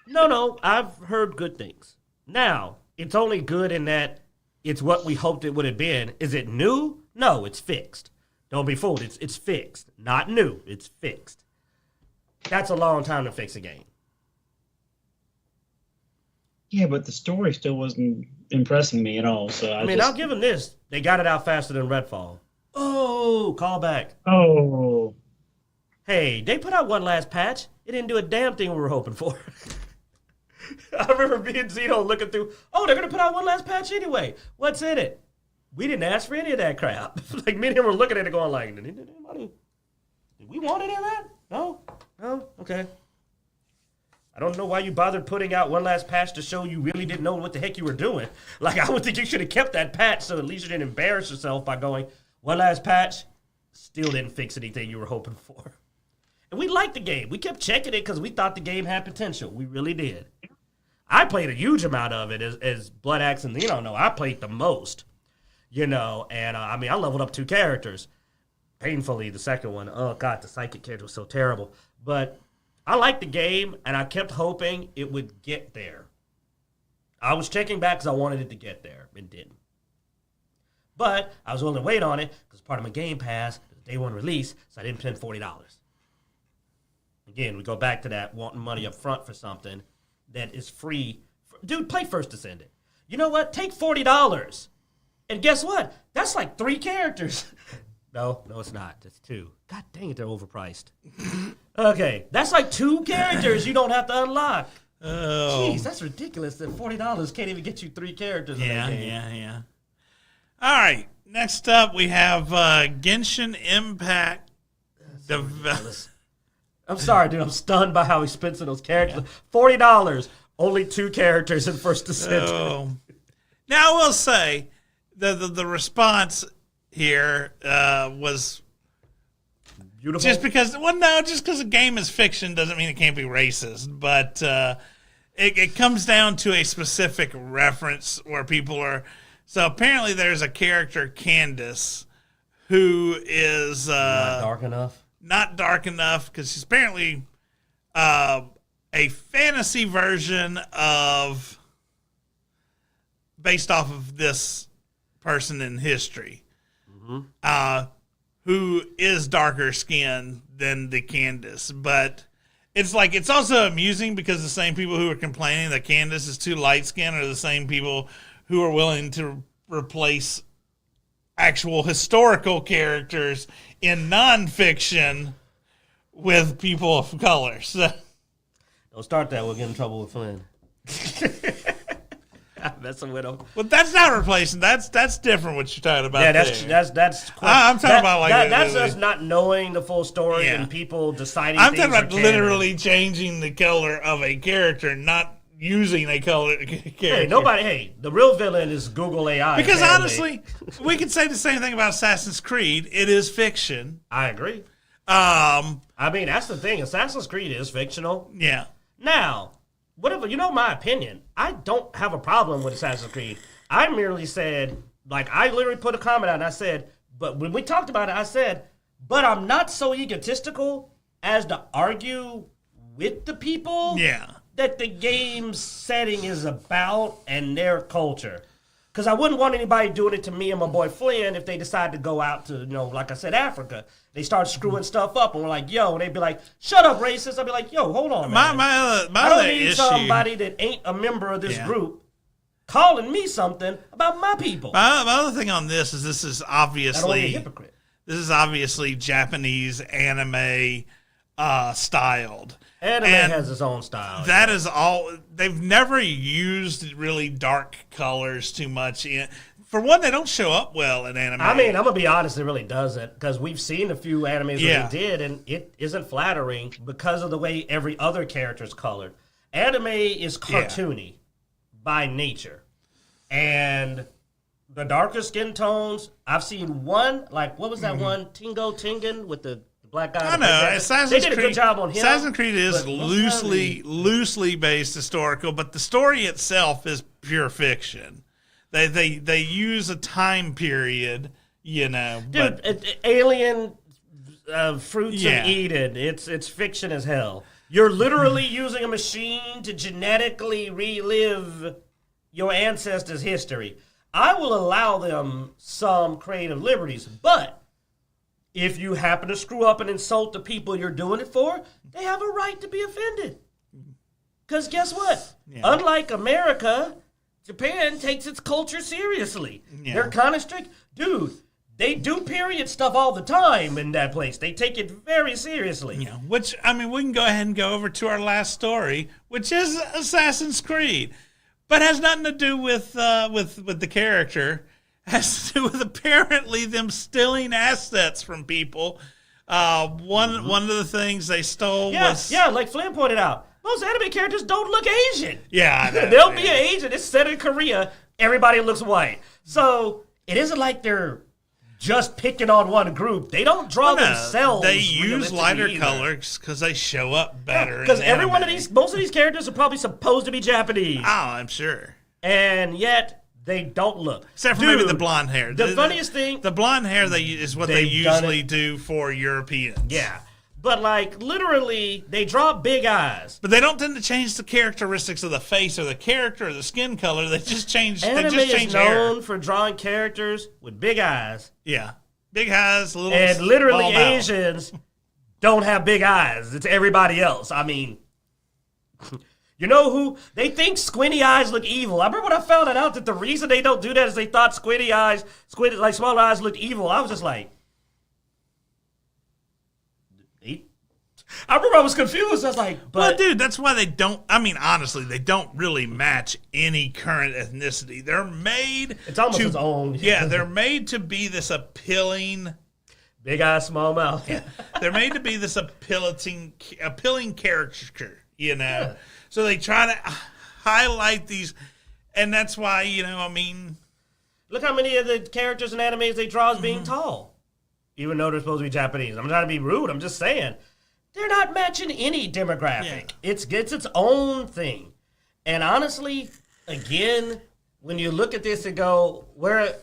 No, I've heard good things. Now, it's only good in that it's what we hoped it would have been. Is it new? No, it's fixed. Don't be fooled. It's fixed. Not new. It's fixed. That's a long time to fix a game. Yeah, but the story still wasn't impressing me at all. So I'll give them this. They got it out faster than Redfall. Oh, call back. Oh. Hey, they put out one last patch. It didn't do a damn thing we were hoping for. I remember me and Zeno looking through, oh, they're going to put out one last patch anyway. What's in it? We didn't ask for any of that crap. Like, me and him were looking at it going like, did we want any of that? No? Okay. I don't know why you bothered putting out one last patch to show you really didn't know what the heck you were doing. Like, I would think you should have kept that patch so at least you didn't embarrass yourself by going, one last patch, still didn't fix anything you were hoping for. And we liked the game. We kept checking it because we thought the game had potential. We really did. I played a huge amount of it as Bloodaxe and I played the most. And I leveled up 2 characters. Painfully, the second one. Oh, God, the psychic character was so terrible. But I liked the game, and I kept hoping it would get there. I was checking back because I wanted it to get there. It didn't. But I was willing to wait on it because part of my Game Pass, day one release, so I didn't spend $40. Again, we go back to that wanting money up front for something that is free. Dude, play First Descendant. You know what? Take $40. And guess what? That's like 3 characters. No, it's not. That's 2. God dang it, they're overpriced. Okay, that's like 2 characters you don't have to unlock. Oh. Jeez, that's ridiculous that $40 can't even get you 3 characters in that game. Yeah. All right, next up we have Genshin Impact. I'm sorry, dude. I'm stunned by how expensive those characters are. $40, only 2 characters in First Descent. Oh. Now, I will say, the response here was beautiful. Just because a game is fiction doesn't mean it can't be racist. But it comes down to a specific reference where people are. So apparently, there's a character, Candace, who is not dark enough. Not dark enough because she's apparently a fantasy version of based off of this person in history, who is darker skinned than the Candace. But it's also amusing because the same people who are complaining that Candace is too light skinned are the same people who are willing to replace actual historical characters in nonfiction with people of color. So, don't start that. We'll get in trouble with Flynn. That's a widow. Well, that's not replacing. That's different. What you're talking about? Yeah, that's. I'm talking about that's us not knowing the full story and people deciding. I'm talking about literally changing the color of a character, not using a color character. Hey, the real villain is Google AI. Because honestly, we could say the same thing about Assassin's Creed. It is fiction. I agree. That's the thing. Assassin's Creed is fictional. Yeah. Now, whatever, my opinion. I don't have a problem with Assassin's Creed. I merely said, I literally put a comment out and I said, but when we talked about it, I said, but I'm not so egotistical as to argue with the people that the game setting is about and their culture. Because I wouldn't want anybody doing it to me and my boy Flynn if they decide to go out to, like I said, Africa. They start screwing stuff up, and we're like, yo, and they'd be like, shut up, racist. I'd be like, yo, hold on, man. My I don't other need issue, somebody that ain't a member of this group calling me something about my people. My other thing on this is I don't want to be a hypocrite. This is obviously Japanese anime styled. Anime has its own style. That is all. They've never used really dark colors too much. For one, they don't show up well in anime. I mean, I'm going to be honest, it really doesn't. Because we've seen a few animes that they did, and it isn't flattering because of the way every other character is colored. Anime is cartoony by nature. And the darker skin tones, I've seen one, like, what was that one? Tengen with the black guy. I know. They did a good job on him. Assassin's Creed is loosely based historical, but the story itself is pure fiction. They use a time period, Dude, alien fruits of Eden. It's fiction as hell. You're literally using a machine to genetically relive your ancestors' history. I will allow them some creative liberties, but if you happen to screw up and insult the people you're doing it for, they have a right to be offended. Because guess what? Yeah. Unlike America, Japan takes its culture seriously. Yeah. They're kind of strict. Dude, they do period stuff all the time in that place. They take it very seriously. Yeah, which, I mean, we can go ahead and go over to our last story, which is Assassin's Creed. But has nothing to do with the character. Has to do with apparently them stealing assets from people. One of the things they stole was... Yeah, like Flynn pointed out, most anime characters don't look Asian. Yeah, I know. They'll be an Asian. It's set in Korea. Everybody looks white. So it isn't like they're just picking on one group. They don't draw themselves. They use lighter colors because they show up better. Because most of these characters are probably supposed to be Japanese. Oh, I'm sure. And yet they don't look. Except for maybe the blonde hair. The funniest thing, the blonde hair is what they usually do for Europeans. Yeah. But, like, literally, they draw big eyes. But they don't tend to change the characteristics of the face or the character or the skin color. They just change Anime is known for drawing characters with big eyes. Yeah. Big eyes, little and literally Asians don't have big eyes. It's everybody else. I mean, you know who? They think squinty eyes look evil. I remember when I found out that the reason they don't do that is they thought squinty eyes, like smaller eyes, looked evil. I was just like... I remember I was confused. I was like, well, dude, that's why they don't, I mean, honestly, they don't really match any current ethnicity. They're made It's almost its own. Yeah, they're made to be this appealing... Big eye, small mouth. Yeah. They're made to be this appealing caricature, Yeah. So they try to highlight these, and that's why, I mean... Look how many of the characters in animes they draw as being tall. Even though they're supposed to be Japanese. I'm not trying to be rude. I'm just saying... They're not matching any demographic. Yeah. It's its own thing. And honestly, again, when you look at this and go, and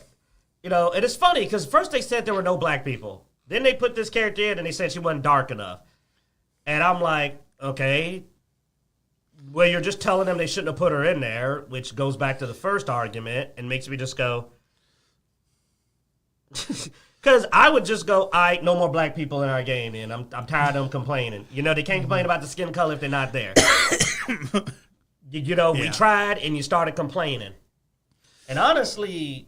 it's funny because first they said there were no black people. Then they put this character in and they said she wasn't dark enough. And I'm like, okay, well, you're just telling them they shouldn't have put her in there, which goes back to the first argument and makes me just go... Because I would just go, all right, no more black people in our game, and I'm tired of them complaining. They can't complain about the skin color if they're not there. We tried, and you started complaining. And honestly,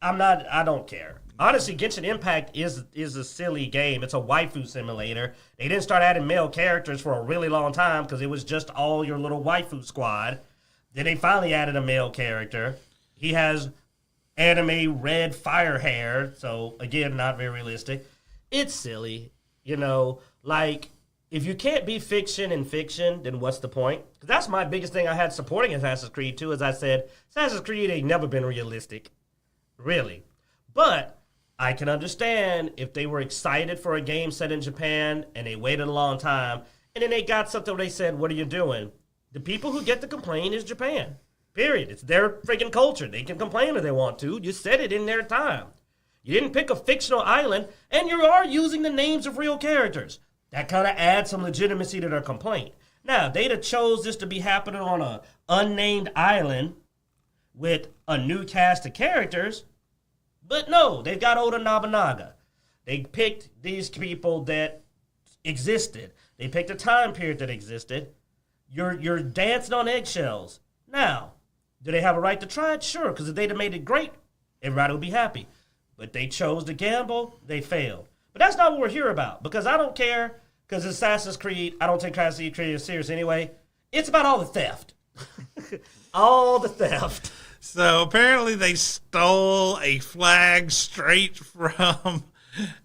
I don't care. Honestly, Genshin Impact is a silly game. It's a waifu simulator. They didn't start adding male characters for a really long time because it was just all your little waifu squad. Then they finally added a male character. He has... anime red fire hair, so again, not very realistic. It's silly, like if you can't be fiction in fiction, then what's the point? Because that's my biggest thing I had supporting Assassin's Creed 2, as I said, Assassin's Creed ain't never been realistic, really. But I can understand if they were excited for a game set in Japan and they waited a long time, and then they got something where they said, what are you doing? The people who get to complain is Japan. Period. It's their freaking culture. They can complain if they want to. You said it in their time. You didn't pick a fictional island, and you are using the names of real characters. That kind of adds some legitimacy to their complaint. Now, they'd have chose this to be happening on a unnamed island with a new cast of characters, but no, they've got Oda Nobunaga. They picked these people that existed. They picked a time period that existed. You're dancing on eggshells. Now, do they have a right to try it? Sure, because if they'd have made it great, everybody would be happy. But they chose to gamble, they failed. But that's not what we're here about, because I don't care, because Assassin's Creed, I don't take Assassin's Creed serious anyway. It's about all the theft. All the theft. So apparently they stole a flag straight from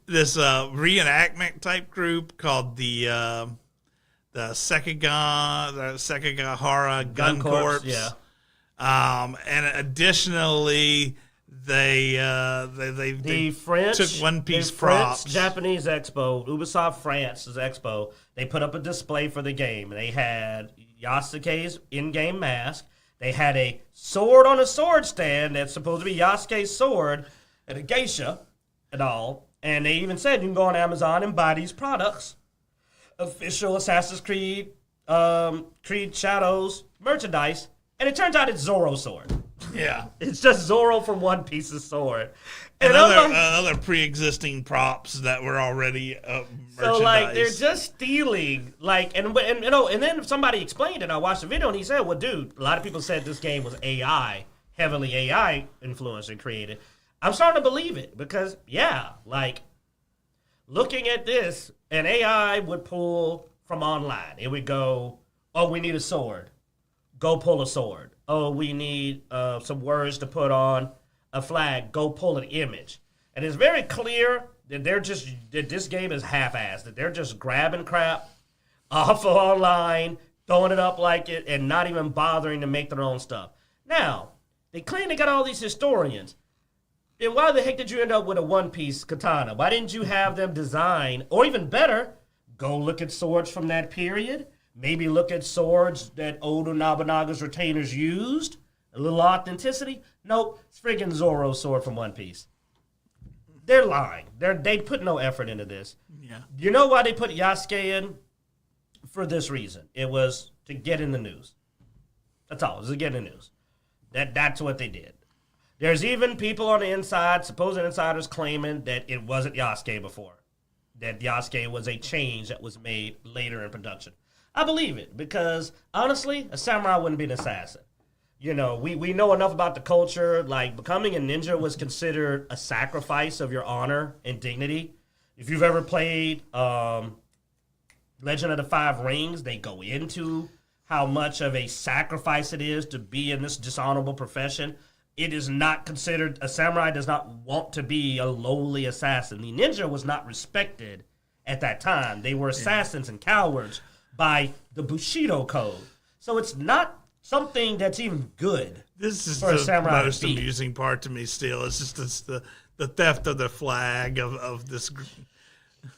this reenactment type group called the Sekigahara Gun Corps. Yeah. And additionally, they took One Piece props. Japanese Expo, Ubisoft France's Expo. They put up a display for the game. They had Yasuke's in-game mask. They had a sword on a sword stand that's supposed to be Yasuke's sword and a geisha and all. And they even said you can go on Amazon and buy these products. Official Assassin's Creed, Creed Shadows merchandise. And it turns out it's Zoro's sword. Yeah. It's just Zoro from One Piece's sword. And other pre-existing props that were already merchandise. So, like, they're just stealing. Like, and then somebody explained it. I watched the video, and he said, well, dude, a lot of people said this game was AI, heavily AI influenced and created. I'm starting to believe it because, yeah, like, looking at this, an AI would pull from online. It would go, oh, we need a sword. Go pull a sword. Oh, we need some words to put on a flag. Go pull an image. And it's very clear that that this game is half-assed. That they're just grabbing crap off of online, throwing it up like it, and not even bothering to make their own stuff. Now, they claim they got all these historians. Then why the heck did you end up with a One Piece katana? Why didn't you have them design, or even better, go look at swords from that period? Maybe look at swords that Oda Nobunaga's retainers used. A little authenticity. Nope, it's friggin' Zoro's sword from One Piece. They're lying. They put no effort into this. Yeah. You know why they put Yasuke in? For this reason. It was to get in the news. That's all. It was to get in the news. That's what they did. There's even people on the inside, supposed insiders, claiming that it wasn't Yasuke before. That Yasuke was a change that was made later in production. I believe it because, honestly, a samurai wouldn't be an assassin. You know, we know enough about the culture. Like, becoming a ninja was considered a sacrifice of your honor and dignity. If you've ever played Legend of the Five Rings, they go into how much of a sacrifice it is to be in this dishonorable profession. It is not considered, a samurai does not want to be a lowly assassin. The ninja was not respected at that time. They were assassins and cowards by the Bushido code. So it's not something that's even good. This is for a the samurai most to be. amusing part to me still. It's just the theft of the flag of this group.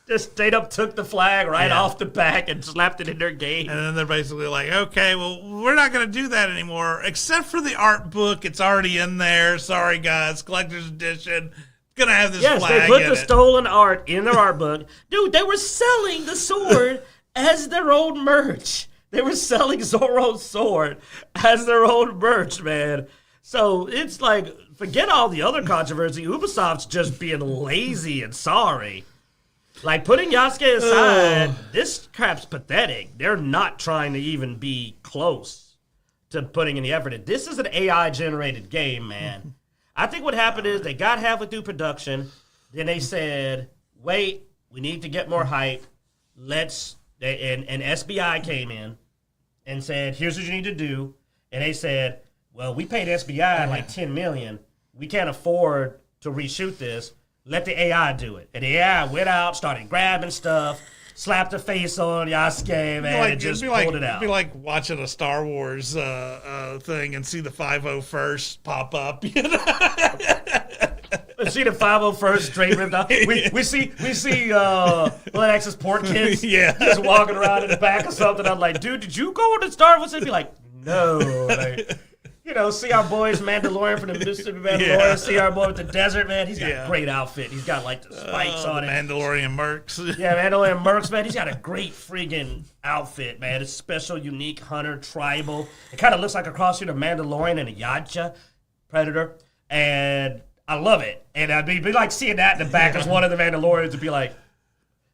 Just straight up took the flag right off the back and slapped it in their game. And then they're basically like, okay, well, we're not going to do that anymore, except for the art book. It's already in there. Sorry, guys. Collector's edition. Going to have this flag in it. Yes, they put the stolen art in their art book. Dude, they were selling the sword as their own merch. They were selling Zoro's sword as their own merch, man. So it's like, forget all the other controversy. Ubisoft's just being lazy and sorry. Like, putting Yasuke aside, this crap's pathetic. They're not trying to even be close to putting in the effort. This is an AI-generated game, man. I think what happened is they got halfway through production, then they said, wait, we need to get more hype. And SBI came in and said, here's what you need to do. And they said, well, we paid SBI like $10 million. We can't afford to reshoot this. Let the AI do it. And the AI went out, started grabbing stuff, slapped a face on Yasuke, man, and just pulled it out. It'd be like watching a Star Wars thing and see the 501st pop up. You know? See the 501st straight ripped off. We see Bloodaxe's port kids just walking around in the back or something. I'm like, dude, did you go to Star Wars? And be like, no. See our boys Mandalorian from the Mississippi Mandalorian. See our boy with the desert, man. He's got a great outfit. He's got like the spikes on it. Mandalorian mercs. Mandalorian mercs, man. He's got a great friggin' outfit, man. It's special, unique, hunter, tribal. It kind of looks like a cross between a Mandalorian and a Yadcha predator, and I love it. And I'd be like seeing that in the back as one of the Mandalorians would be like,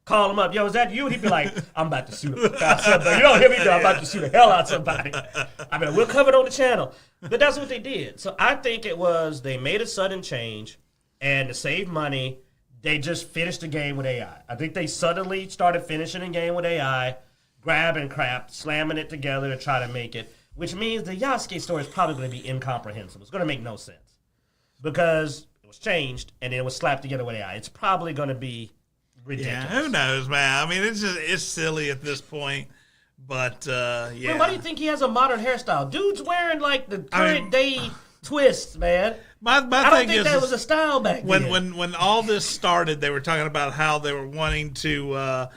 call him up, yo, is that you? And he'd be like, I'm about to shoot him. You don't hear me do, I'm about to shoot the hell out of somebody. I mean, we'll cover it on the channel. But that's what they did. So I think it was they made a sudden change, and to save money, they just finished the game with AI. I think they suddenly started finishing the game with AI, grabbing crap, slamming it together to try to make it, which means the Yasuke story is probably going to be incomprehensible. It's going to make no sense because it was changed and it was slapped together with AI. It's probably going to be ridiculous. Yeah, who knows, man? I mean, it's silly at this point, but yeah. Man, why do you think he has a modern hairstyle? Dude's wearing like the current day twists, man. My I don't thing think is, that was a style back then. When all this started, they were talking about how they were wanting to,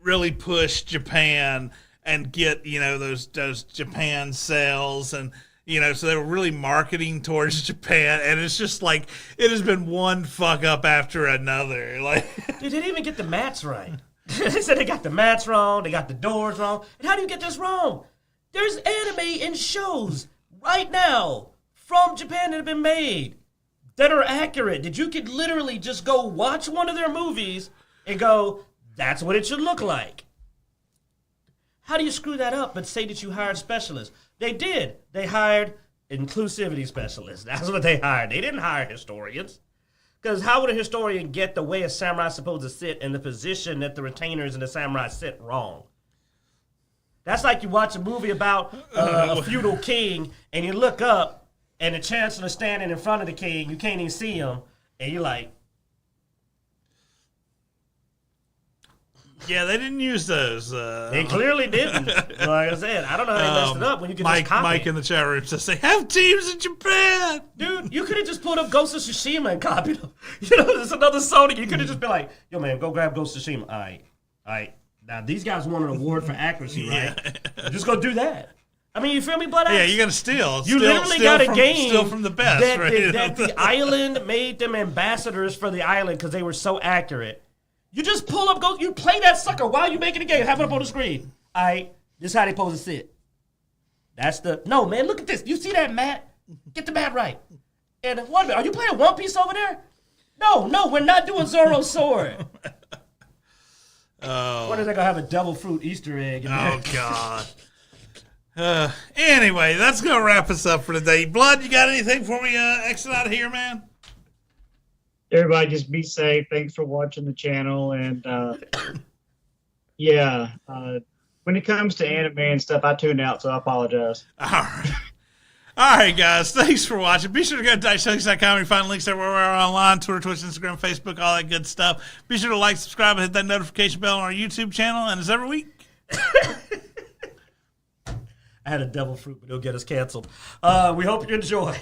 really push Japan and get those Japan sales and. So they were really marketing towards Japan, and it's just like it has been one fuck up after another. Like, they didn't even get the mats right. They said they got the mats wrong, they got the doors wrong. And how do you get this wrong? There's anime and shows right now from Japan that have been made that are accurate. That you could literally just go watch one of their movies and go, that's what it should look like. How do you screw that up but say that you hired specialists? They did. They hired inclusivity specialists. That's what they hired. They didn't hire historians. Because how would a historian get the way a samurai is supposed to sit in the position that the retainers and the samurai sit wrong? That's like you watch a movie about a feudal king, and you look up, and the chancellor's standing in front of the king. You can't even see him. And you're like, yeah, they didn't use those. they clearly didn't. Like I said, I don't know how they messed it up when you can just copy Mike in the chat room says they have teams in Japan. Dude, you could have just pulled up Ghost of Tsushima and copied them. There's another Sony. You could have just been like, yo, man, go grab Ghost of Tsushima. All right. Now, these guys won an award for accuracy, right? Just go do that. I mean, you feel me, Bloodaxe? Yeah, you're going to steal. You literally got a game. Steal from the best, that the island made them ambassadors for the island because they were so accurate. You just pull up, you play that sucker while you making the game. Have it up on the screen. All right, this is how they supposed to sit. No, man, look at this. You see that mat? Get the mat right. And what, are you playing One Piece over there? No, we're not doing Zoro's sword. Oh. What are they going to have a devil fruit Easter egg in there? Oh, God. Anyway, that's going to wrap us up for today. Blood, you got anything for me exit out of here, man? Everybody just be safe. Thanks for watching the channel. And when it comes to anime and stuff, I tune out, so I apologize. All right, guys. Thanks for watching. Be sure to go to Dicejunkies.com. You find links everywhere we're online, Twitter, Twitch, Instagram, Facebook, all that good stuff. Be sure to like, subscribe, and hit that notification bell on our YouTube channel. And as every week, I had a devil fruit, but it'll get us canceled. We hope you enjoy.